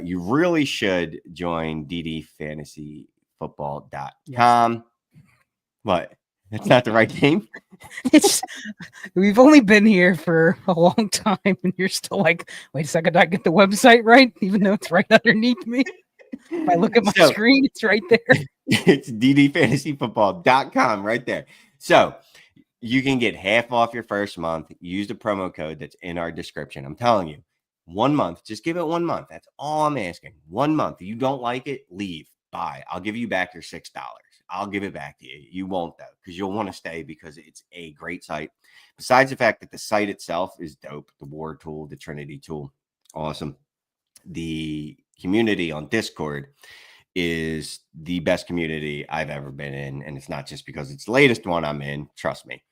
you really should join ddfantasyfootball.com. Yes. What? That's not the right name? We've only been here for a long time, and you're still like, wait a second, I get the website right, even though it's right underneath me. If I look at my screen, it's right there. It's ddfantasyfootball.com right there. So you can get half off your first month. Use the promo code that's in our description. I'm telling you. 1 month, just give it 1 month. That's all I'm asking. 1 month. If you don't like it, leave. Bye. I'll give you back your $6. I'll give it back to you. You won't, though, because you'll want to stay because it's a great site. Besides the fact that the site itself is dope, the War tool, the Trinity tool, awesome. The community on Discord is the best community I've ever been in, and it's not just because it's the latest one I'm in. Trust me.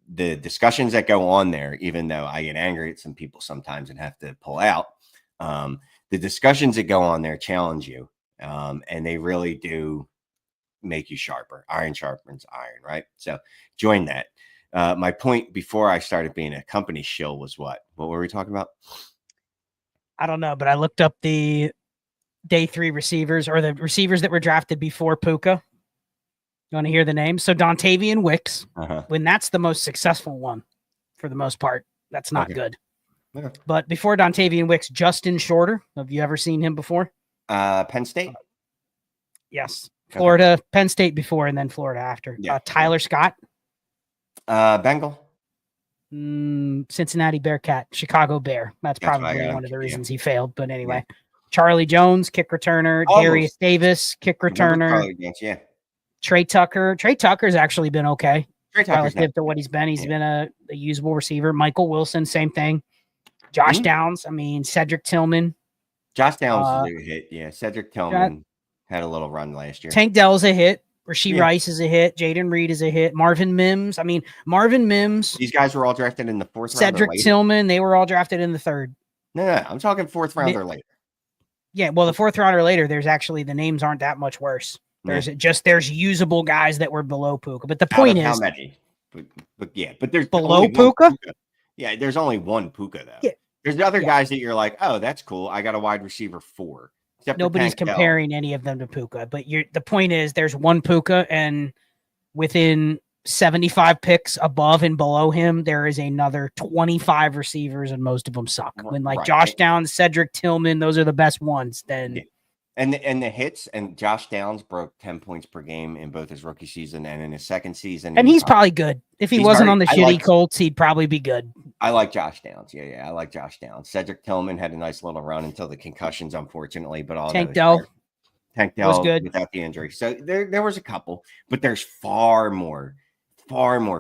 The discussions that go on there, even though I get angry at some people sometimes and have to pull out, the discussions that go on there challenge you, and they really do make you sharper. Iron sharpens iron, right? So join that. My point before I started being a company shill was what were we talking about? I don't know, but I looked up the day 3 receivers, or the receivers that were drafted before Puka. You want to hear the names? So Dontavian Wicks, when that's the most successful one for the most part, that's not good. Okay. But before Dontavian Wicks, Justin Shorter. Have you ever seen him before? Penn State? Yes. Florida, Penn State before, and then Florida after. Yeah. Tyler Scott? Bengal? Cincinnati Bearcat, Chicago Bear. That's probably one of the reasons he failed. But anyway, Charlie Jones, kick returner. Darius Davis, kick returner. Yeah. Trey Tucker. Trey Tucker's actually been okay relative to what he's been. He's been a usable receiver. Michael Wilson, same thing. Josh Downs. Cedric Tillman. Josh Downs is a hit. Yeah, Cedric Tillman had a little run last year. Tank Dell's a hit. Rasheed Rice is a hit. Jaden Reed is a hit. Marvin Mims. Marvin Mims. These guys were all drafted in the 4th round. Cedric Tillman. They were all drafted in the 3rd. No, I'm talking 4th round or later. Yeah, well, the 4th round or later, there's actually the names aren't that much worse. There's usable guys that were below Puka, but the point is how many? But there's below Puka. Yeah, there's only one Puka though. Yeah. There's other guys that you're like, oh, that's cool. I got a wide receiver 4. Nobody's comparing any of them to Puka, but the point is there's one Puka, and within 75 picks above and below him, there is another 25 receivers, and most of them suck. When Josh Downs, Cedric Tillman, those are the best ones. Then. Yeah. And the hits, and Josh Downs broke 10 points per game in both his rookie season and in his second season. And he's probably good. If he wasn't on the shitty Colts, he'd probably be good. I like Josh Downs. Yeah, I like Josh Downs. Cedric Tillman had a nice little run until the concussions, unfortunately. But all Tank Dell was good without the injury. So there was a couple, but there's far more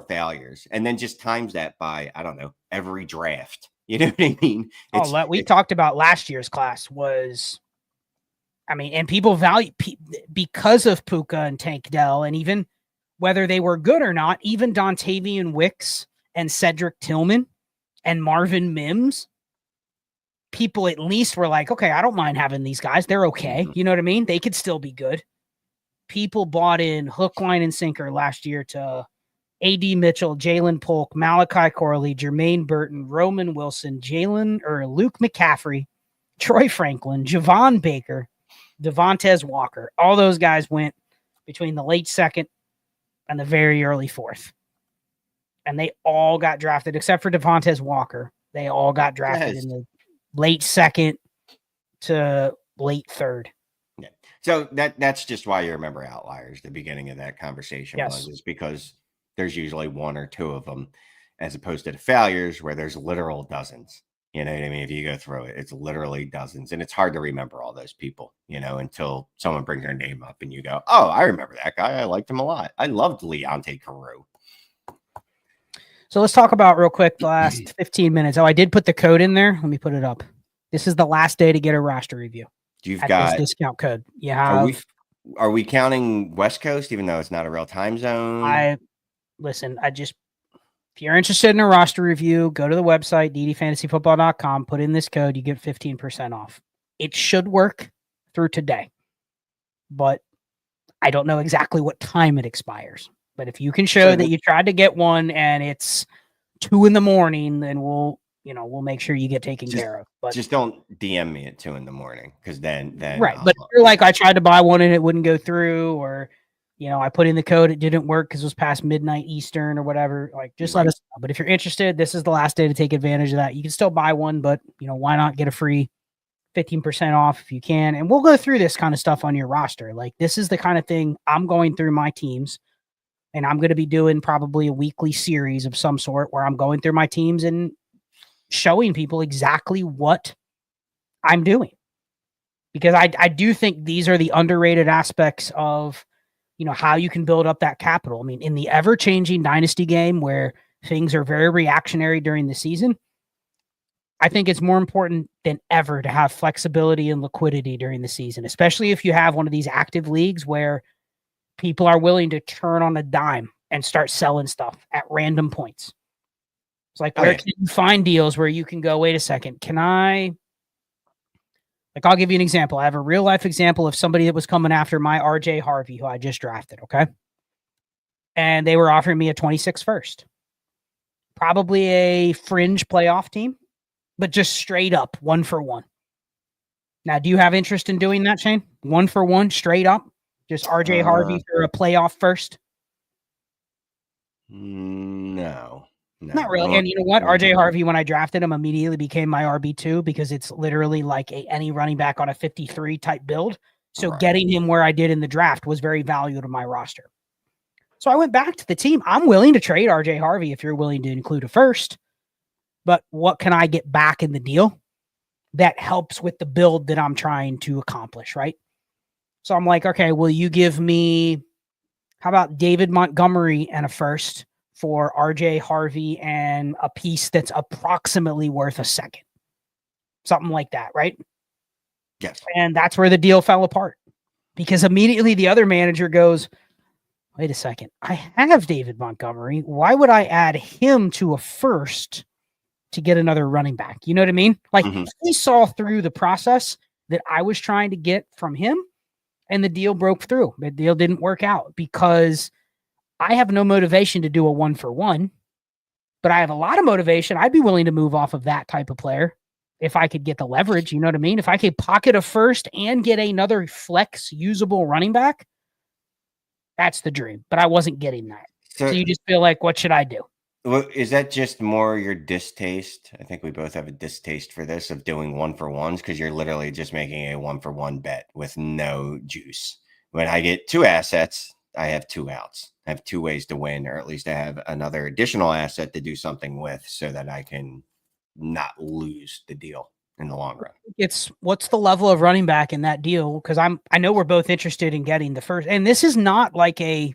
failures. And then just times that by, I don't know, every draft. You know what I mean? We talked about last year's class was... and people value because of Puka and Tank Dell, and even whether they were good or not, even Dontavian Wicks and Cedric Tillman and Marvin Mims, people at least were like, okay, I don't mind having these guys. They're okay. You know what I mean? They could still be good. People bought in hook, line, and sinker last year to A.D. Mitchell, Jalen Polk, Malachi Corley, Jermaine Burton, Roman Wilson, Luke McCaffrey, Troy Franklin, Javon Baker, Devontae Walker. All those guys went between the late second and the very early fourth. And they all got drafted, except for Devontae Walker. They all got drafted in the late second to late third. Yeah. So that's just why you remember Outliers. The beginning of that conversation is because there's usually one or two of them, as opposed to the failures where there's literal dozens. You know what I mean? If you go through it, it's literally dozens. And it's hard to remember all those people, until someone brings their name up and you go, oh, I remember that guy. I liked him a lot. I loved Leonte Carew. So let's talk about real quick the last 15 minutes. Oh, I did put the code in there. Let me put it up. This is the last day to get a roster review. You've got this discount code. You have. Are we counting West Coast, even though it's not a real time zone? If you're interested in a roster review, go to the website, ddfantasyfootball.com, put in this code, you get 15% off. It should work through today, but I don't know exactly what time it expires. But if you can show that you tried to get one and it's 2 a.m, then we'll make sure you get taken care of. But just don't DM me at 2 a.m, because then right. But if you're like, I tried to buy one and it wouldn't go through, or I put in the code, it didn't work because it was past midnight Eastern or whatever. Like, just let us know. But if you're interested, this is the last day to take advantage of that. You can still buy one, but why not get a free 15% off if you can? And we'll go through this kind of stuff on your roster. Like, this is the kind of thing I'm going through my teams. And I'm going to be doing probably a weekly series of some sort where I'm going through my teams and showing people exactly what I'm doing. Because I do think these are the underrated aspects of, how you can build up that capital. I mean, in the ever-changing Dynasty game where things are very reactionary during the season, I think it's more important than ever to have flexibility and liquidity during the season, especially if you have one of these active leagues where people are willing to turn on a dime and start selling stuff at random points. It's like, where can you find deals where you can go, wait a second, I'll give you an example. I have a real life example of somebody that was coming after my RJ Harvey, who I just drafted. Okay. And they were offering me a 26 first, probably a fringe playoff team, but just straight up 1-for-1. Now, do you have interest in doing that, Shane? 1-for-1 straight up? Just RJ Harvey for a playoff first? No. Not really. And you know what? RJ Harvey, when I drafted him, immediately became my RB2 because it's literally like any running back on a 53 type build. So getting him where I did in the draft was very valuable to my roster. So I went back to the team. I'm willing to trade RJ Harvey if you're willing to include a first. But what can I get back in the deal that helps with the build that I'm trying to accomplish, right? So I'm like, okay, will you give me, how about David Montgomery and a first for RJ Harvey and a piece that's approximately worth a second? Something like that, right? Yes. And that's where the deal fell apart, because immediately the other manager goes, wait a second, I have David Montgomery. Why would I add him to a first to get another running back? You know what I mean? Like, he saw through the process that I was trying to get from him, and the deal broke through. The deal didn't work out because I have no motivation to do a 1-for-1, but I have a lot of motivation. I'd be willing to move off of that type of player if I could get the leverage. You know what I mean? If I could pocket a first and get another flex usable running back, that's the dream. But I wasn't getting that. So you just feel like, what should I do? Well, is that just more your distaste? I think we both have a distaste for this, of doing 1-for-1s, because you're literally just making a 1-for-1 bet with no juice. When I get 2 assets, I have 2 outs. I have 2 ways to win, or at least I have another additional asset to do something with so that I can not lose the deal in the long run. It's what's the level of running back in that deal? Because I know we're both interested in getting the first, and this is not like a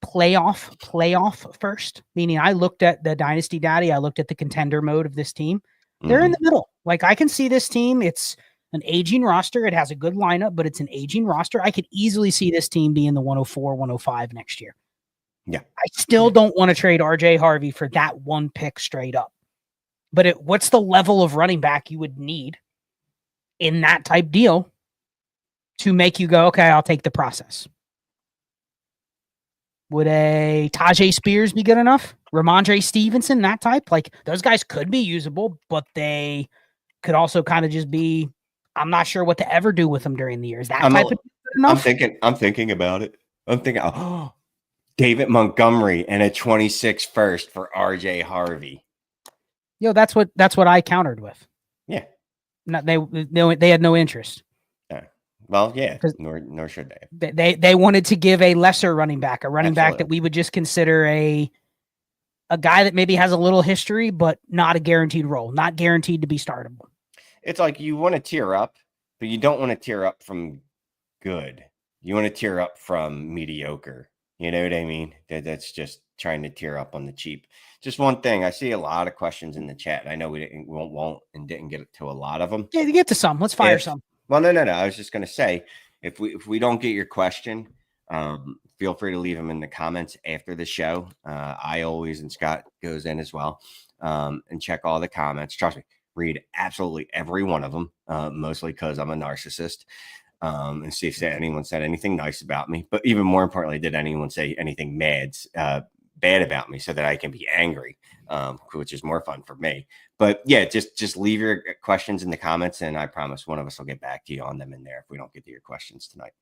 playoff first, meaning I looked at the Dynasty Daddy, I looked at the contender mode of this team. They're in the middle. Like, I can see this team, it's an aging roster. It has a good lineup, but it's an aging roster. I could easily see this team being the 104, 105 next year. Yeah. I still don't want to trade RJ Harvey for that one pick straight up. But what's the level of running back you would need in that type deal to make you go, okay, I'll take the process? Would a Tajay Spears be good enough? Ramondre Stevenson, that type? Like, those guys could be usable, but they could also kind of just be I'm not sure what to ever do with him during the year. Is that I'm type of enough? I'm thinking about it. I'm thinking, oh, David Montgomery and a 26 first for RJ Harvey. Yo, that's what I countered with. Yeah. Not they had no interest. Well, yeah, nor should They wanted to give a lesser running back, a running Absolutely. back that we would just consider a guy that maybe has a little history, but not a guaranteed role, not guaranteed to be startable. It's like you want to tear up, but you don't want to tear up from good. You want to tear up from mediocre. You know what I mean? That's just trying to tear up on the cheap. Just one thing. I see a lot of questions in the chat. I know we won't and didn't get to a lot of them. Yeah, get to some. Let's fire some. Well, no. I was just going to say, if we don't get your question, feel free to leave them in the comments after the show. I always, and Scott goes in as well, and check all the comments. Trust me, read absolutely every one of them, mostly because I'm a narcissist, and see if anyone said anything nice about me. But even more importantly, did anyone say anything bad about me so that I can be angry, which is more fun for me. But yeah, just leave your questions in the comments, and I promise one of us will get back to you on them in there if we don't get to your questions tonight.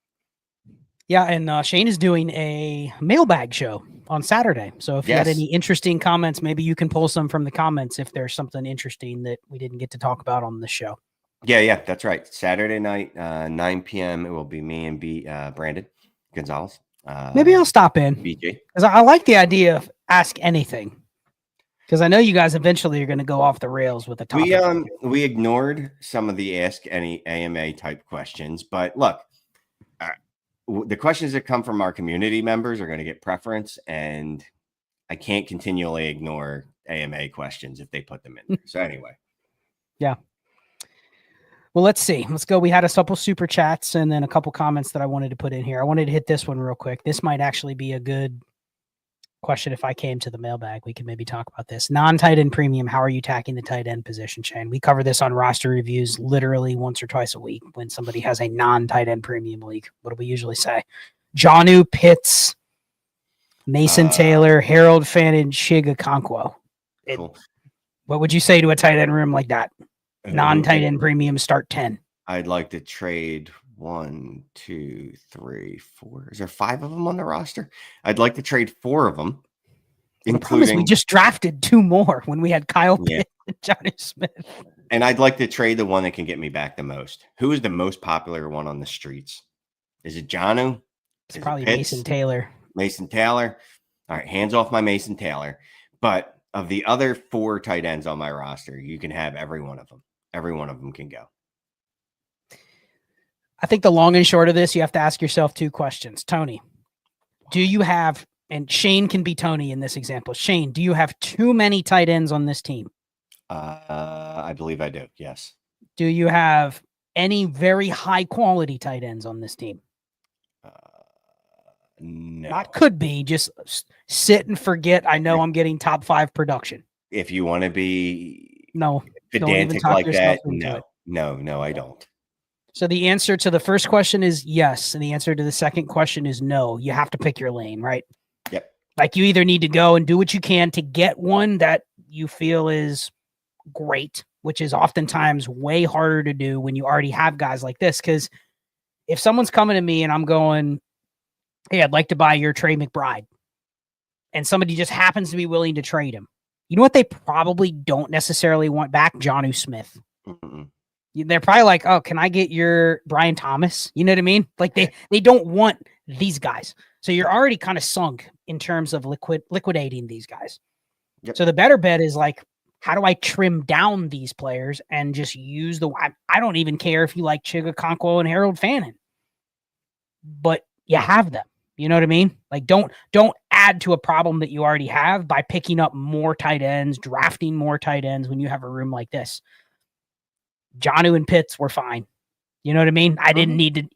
Yeah, and Shane is doing a mailbag show on Saturday. So if you had any interesting comments, maybe you can pull some from the comments if there's something interesting that we didn't get to talk about on the show. Yeah, that's right. Saturday night, 9 p.m. It will be me and Brandon Gonzalez. Maybe I'll stop in BJ, because I like the idea of ask anything. Because I know you guys eventually are going to go off the rails with the topic. We ignored some of the ask any AMA type questions, but look, the questions that come from our community members are going to get preference, and I can't continually ignore AMA questions if they put them in there. So anyway. Yeah. Well, let's see. Let's go. We had a couple super chats and then a couple comments that I wanted to put in here. I wanted to hit this one real quick. This might actually be a good question if I came to the mailbag. We could maybe talk about this. Non-tight end premium. How are you attacking the tight end position, Shane? We cover this on roster reviews literally once or twice a week when somebody has a non-tight end premium league. What do we usually say? Jonnu, Pitts, Mason Taylor, Harold Fannin, Shiga Okonkwo. Cool. What would you say to a tight end room like that? Non-tight end premium start 10. I'd like to trade 1, 2, 3, 4. Is there 5 of them on the roster? I'd like to trade 4 of them. The problem is we just drafted 2 more when we had Kyle Pitts and Johnny Smith. And I'd like to trade the one that can get me back the most. Who is the most popular one on the streets? Is it Jonnu? It's probably Mason Taylor. Mason Taylor. All right, hands off my Mason Taylor. But of the other 4 tight ends on my roster, you can have every one of them. Every one of them can go. I think the long and short of this, you have to ask yourself 2 questions. Tony, do you have, and Shane can be Tony in this example. Shane, do you have too many tight ends on this team? I believe I do. Yes. Do you have any very high quality tight ends on this team? No. Not could be. Just sit and forget. I know I'm getting top 5 production. If you want to be pedantic like that, no, I don't. So the answer to the first question is yes, and the answer to the second question is no. You have to pick your lane, right? Yep. Like you either need to go and do what you can to get one that you feel is great, which is oftentimes way harder to do when you already have guys like this. Because if someone's coming to me and I'm going, hey, I'd like to buy your Trey McBride, and somebody just happens to be willing to trade him, you know what they probably don't necessarily want back? Jonnu Smith. Mm-mm. They're probably like, oh, can I get your Brian Thomas? You know what I mean? Like they don't want these guys. So you're already kind of sunk in terms of liquidating these guys. Yep. So the better bet is like, how do I trim down these players and just use I don't even care if you like Shiga Okonkwo and Harold Fannin, but you have them. You know what I mean? Like don't add to a problem that you already have by picking up more tight ends, drafting more tight ends when you have a room like this. Jonnu and Pitts were fine. You know what I mean? I didn't need to,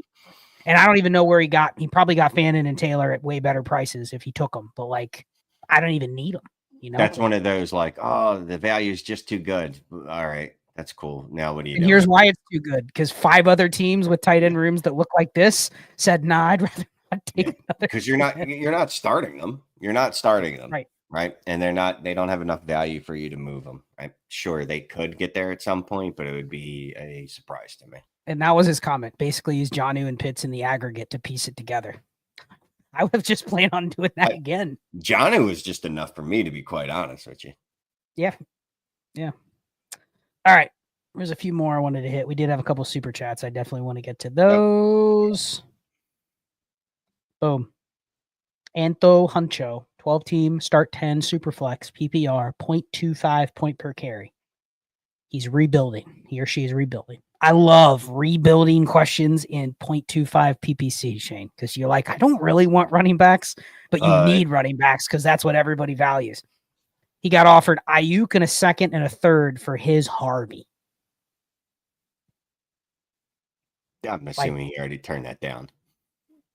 and I don't even know where he probably got Fannin and Taylor at way better prices if he took them, but like, I don't even need them. You know, that's one of those like, oh, the value is just too good. All right. That's cool. Now what do you do? Here's why it's too good. Because 5 other teams with tight end rooms that look like this said, nah, I'd rather not take another. Because you're not starting them. You're not starting them. Right. Right. And they don't have enough value for you to move them. I'm sure they could get there at some point, but it would be a surprise to me. And that was his comment. Basically, use Jonnu and Pitts in the aggregate to piece it together. I would have just planned on doing that again. Jonnu was just enough for me, to be quite honest with you. Yeah. All right. There's a few more I wanted to hit. We did have a couple super chats. I definitely want to get to those. Boom. Anto Huncho, 12 team, start 10, super flex, PPR, 0.25 point per carry. He's rebuilding. He or she is rebuilding. I love rebuilding questions in 0.25 PPC, Shane, because you're like, I don't really want running backs, but you need running backs because that's what everybody values. He got offered Ayuk in a second and a third for his Harvey. I'm assuming he already turned that down.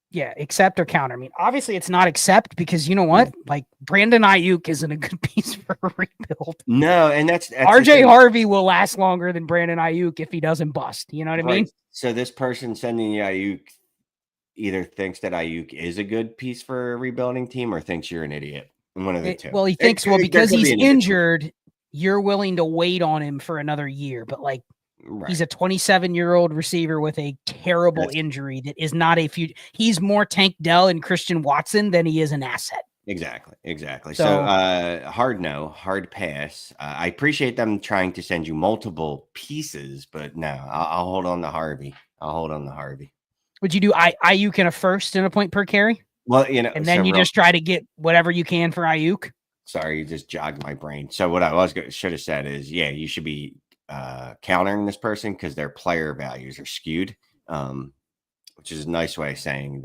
Yeah, accept or counter. I mean, obviously it's not accept because you know what? Like Brandon Ayuk isn't a good piece for a rebuild. No, and that's RJ Harvey will last longer than Brandon Ayuk if he doesn't bust. You know what I mean? So this person sending you Ayuk either thinks that Ayuk is a good piece for a rebuilding team or thinks you're an idiot. One of the two. Well, he thinks, because he's injured, you're willing to wait on him for another year. But like, he's a 27-year-old receiver with a terrible injury that is not a future. He's more Tank Dell and Christian Watson than he is an asset. Exactly. So hard no, hard pass. I appreciate them trying to send you multiple pieces, but no, I'll hold on to Harvey. Would you do Ayuk in a first and a point per carry? Well, you know, and then you just try to get whatever you can for Ayuk. Sorry, you just jogged my brain. So what I should have said is, yeah, you should be countering this person because their player values are skewed, which is a nice way of saying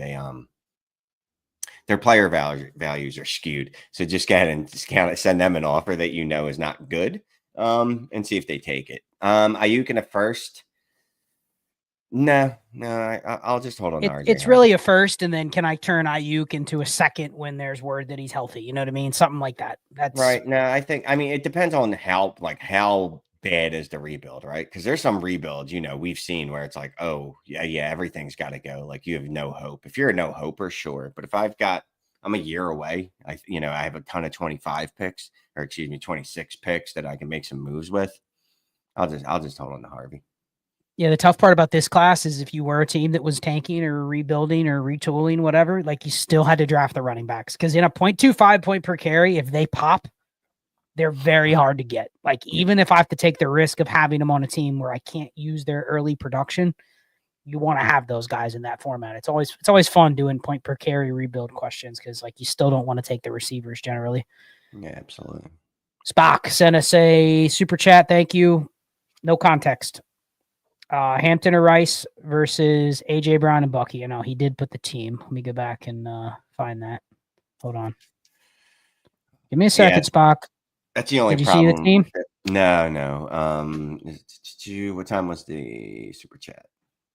their player values are skewed. So just go ahead and send them an offer that you know is not good, and see if they take it. Ayuk in a first. No, I'll just hold on to RJ. It's really a first, and then can I turn Ayuk into a second when there's word that he's healthy? You know what I mean? Something like that. That's right. No, I mean, it depends on how bad is the rebuild, right? Because there's some rebuilds, we've seen where it's like, oh, yeah, everything's got to go. Like you have no hope. If you're a no hoper, sure. But if I'm a year away, I have a ton of 26 picks that I can make some moves with. I'll just hold on to Harvey. Yeah, the tough part about this class is if you were a team that was tanking or rebuilding or retooling, whatever, like you still had to draft the running backs because in a 0.25 point per carry, if they pop, they're very hard to get. Like even if I have to take the risk of having them on a team where I can't use their early production, you want to have those guys in that format. It's always fun doing point per carry rebuild questions because like you still don't want to take the receivers generally. Yeah, absolutely. Spock sent us a super chat. Thank you. No context. Hampton or Rice versus AJ Brown and Bucky. He did put the team. Let me go back and find that. Hold on. Give me a second, Spock. That's the only problem. Did you see the team? No. What time was the super chat?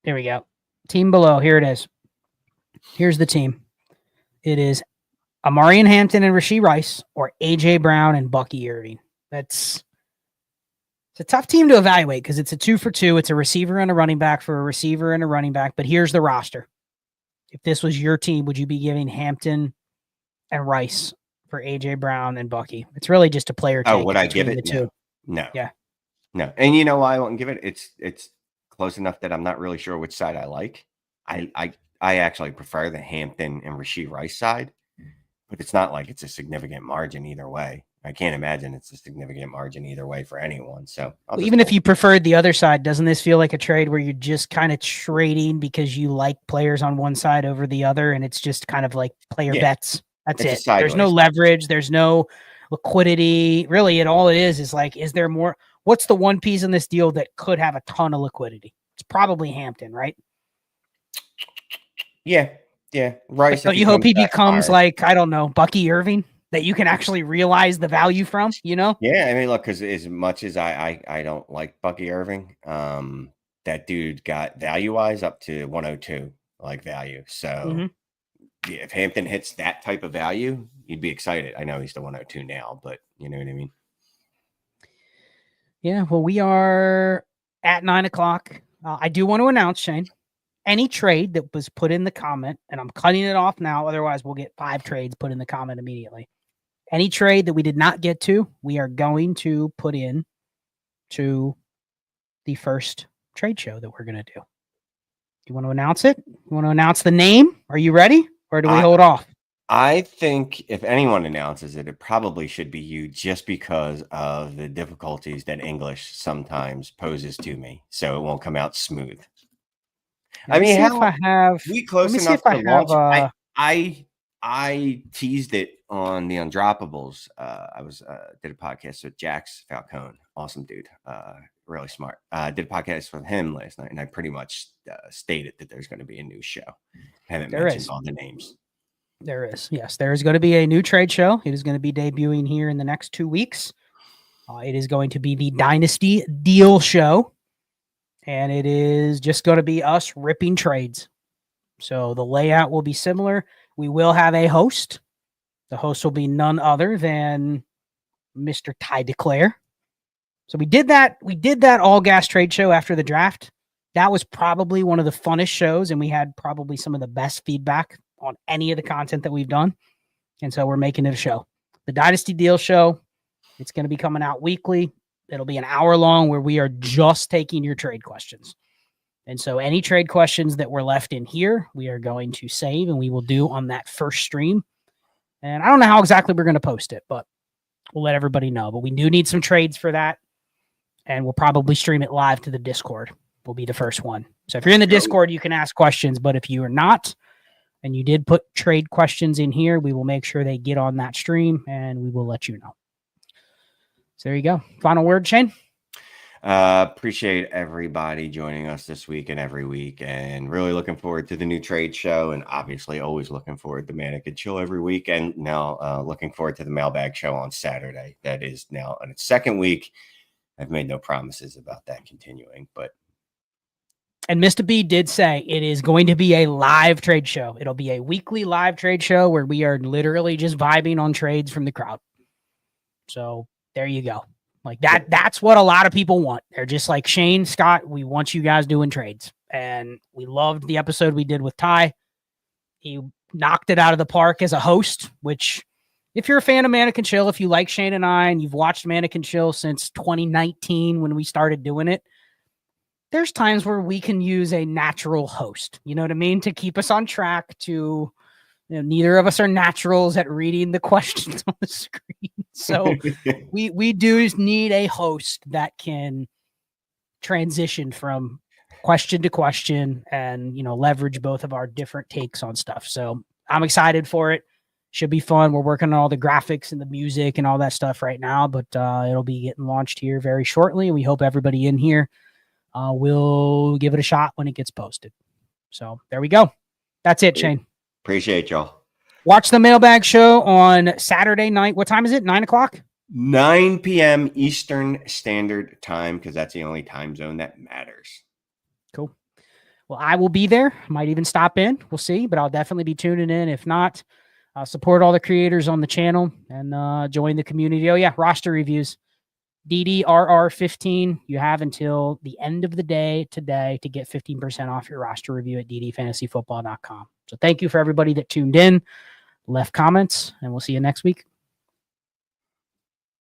There we go. Team below. Here it is. Here's the team. It is Amarian Hampton and Rashee Rice or AJ Brown and Bucky Irving. It's a tough team to evaluate because it's a 2 for 2. It's a receiver and a running back for a receiver and a running back. But here's the roster. If this was your team, would you be giving Hampton and Rice for AJ Brown and Bucky? It's really just a player take. Oh, would I give it? The two. No. Yeah. No. And you know why I wouldn't give it? It's close enough that I'm not really sure which side I like. I actually prefer the Hampton and Rashee Rice side, but it's not like it's a significant margin either way. I can't imagine it's a significant margin either way for anyone. So even if you preferred the other side, doesn't this feel like a trade where you're just kind of trading because you like players on one side over the other, and it's just kind of like player bets? That's it. There's no leverage. There's no liquidity. Really, all it is like, is there more? What's the one piece in this deal that could have a ton of liquidity? It's probably Hampton, right? Yeah. Rice. Don't you hope he becomes like, I don't know, Bucky Irving? That you can actually realize the value from, Yeah, I mean, look, because as much as I don't like Bucky Irving, that dude got value-wise up to 102, like value. So yeah, if Hampton hits that type of value, you'd be excited. I know he's the 102 now, but you know what I mean? Yeah, well, we are at 9:00. I do want to announce, Shane, any trade that was put in the comment, and I'm cutting it off now, otherwise we'll get 5 trades put in the comment immediately. Any trade that we did not get to, we are going to put in to the first trade show that we're going to do. you want to announce it? You want to announce the name? Are you ready? Or do we hold off? I think if anyone announces it, it probably should be you, just because of the difficulties that English sometimes poses to me. So it won't come out smooth. Let me see if I have. We close Let me see enough if I to launch. have. I teased it on the Undroppables. I was did a podcast with Jax Falcone, awesome dude, really smart. Did a podcast with him last night, and I pretty much stated that there's going to be a new show. Haven't mentioned all the names. There is, yes, there is going to be a new trade show. It is going to be debuting here in the next 2 weeks. It is going to be the Dynasty Deal Show, and it is just going to be us ripping trades. So the layout will be similar. We will have a host. The host will be none other than Mr. Ty DeClaire. So we did that all gas trade show after the draft. That was probably one of the funnest shows, and we had probably some of the best feedback on any of the content that we've done. And so we're making it a show. The Dynasty Deal Show, it's going to be coming out weekly. It'll be an hour long where we are just taking your trade questions. And so any trade questions that were left in here, we are going to save, and we will do on that first stream. And I don't know how exactly we're going to post it, but we'll let everybody know. But we do need some trades for that, and we'll probably stream it live to the Discord. Will be the first one. So if you're in the Discord, you can ask questions. But if you are not, and you did put trade questions in here, we will make sure they get on that stream, and we will let you know. So there you go. Final word, Shane? Appreciate everybody joining us this week and every week, and really looking forward to the new trade show, and obviously always looking forward to Manic and Chill every week, and now looking forward to the mailbag show on Saturday. That is now on its second week. I've made no promises about that continuing, but and Mr. B did say it is going to be a live trade show. It'll be a weekly live trade show where we are literally just vibing on trades from the crowd. So there you go. Like that's what a lot of people want. They're just like, Shane, Scott, we want you guys doing trades. And we loved the episode we did with Ty. He knocked it out of the park as a host, which if you're a fan of Manic and Chill, if you like Shane and I, and you've watched Manic and Chill since 2019 when we started doing it, there's times where we can use a natural host, you know what I mean? To keep us on track to, neither of us are naturals at reading the questions on the screen. So we do need a host that can transition from question to question and, leverage both of our different takes on stuff. So I'm excited for it. Should be fun. We're working on all the graphics and the music and all that stuff right now, but it'll be getting launched here very shortly. We hope everybody in here will give it a shot when it gets posted. So there we go. That's it, Shane. Appreciate y'all. Watch the mailbag show on Saturday night. What time is it? 9:00? 9 p.m. Eastern Standard Time, because that's the only time zone that matters. Cool. Well, I will be there. Might even stop in. We'll see, but I'll definitely be tuning in. If not, support all the creators on the channel and join the community. Oh, yeah, roster reviews. DDRR15. You have until the end of the day today to get 15% off your roster review at ddfantasyfootball.com. So thank you for everybody that tuned in, left comments, and we'll see you next week.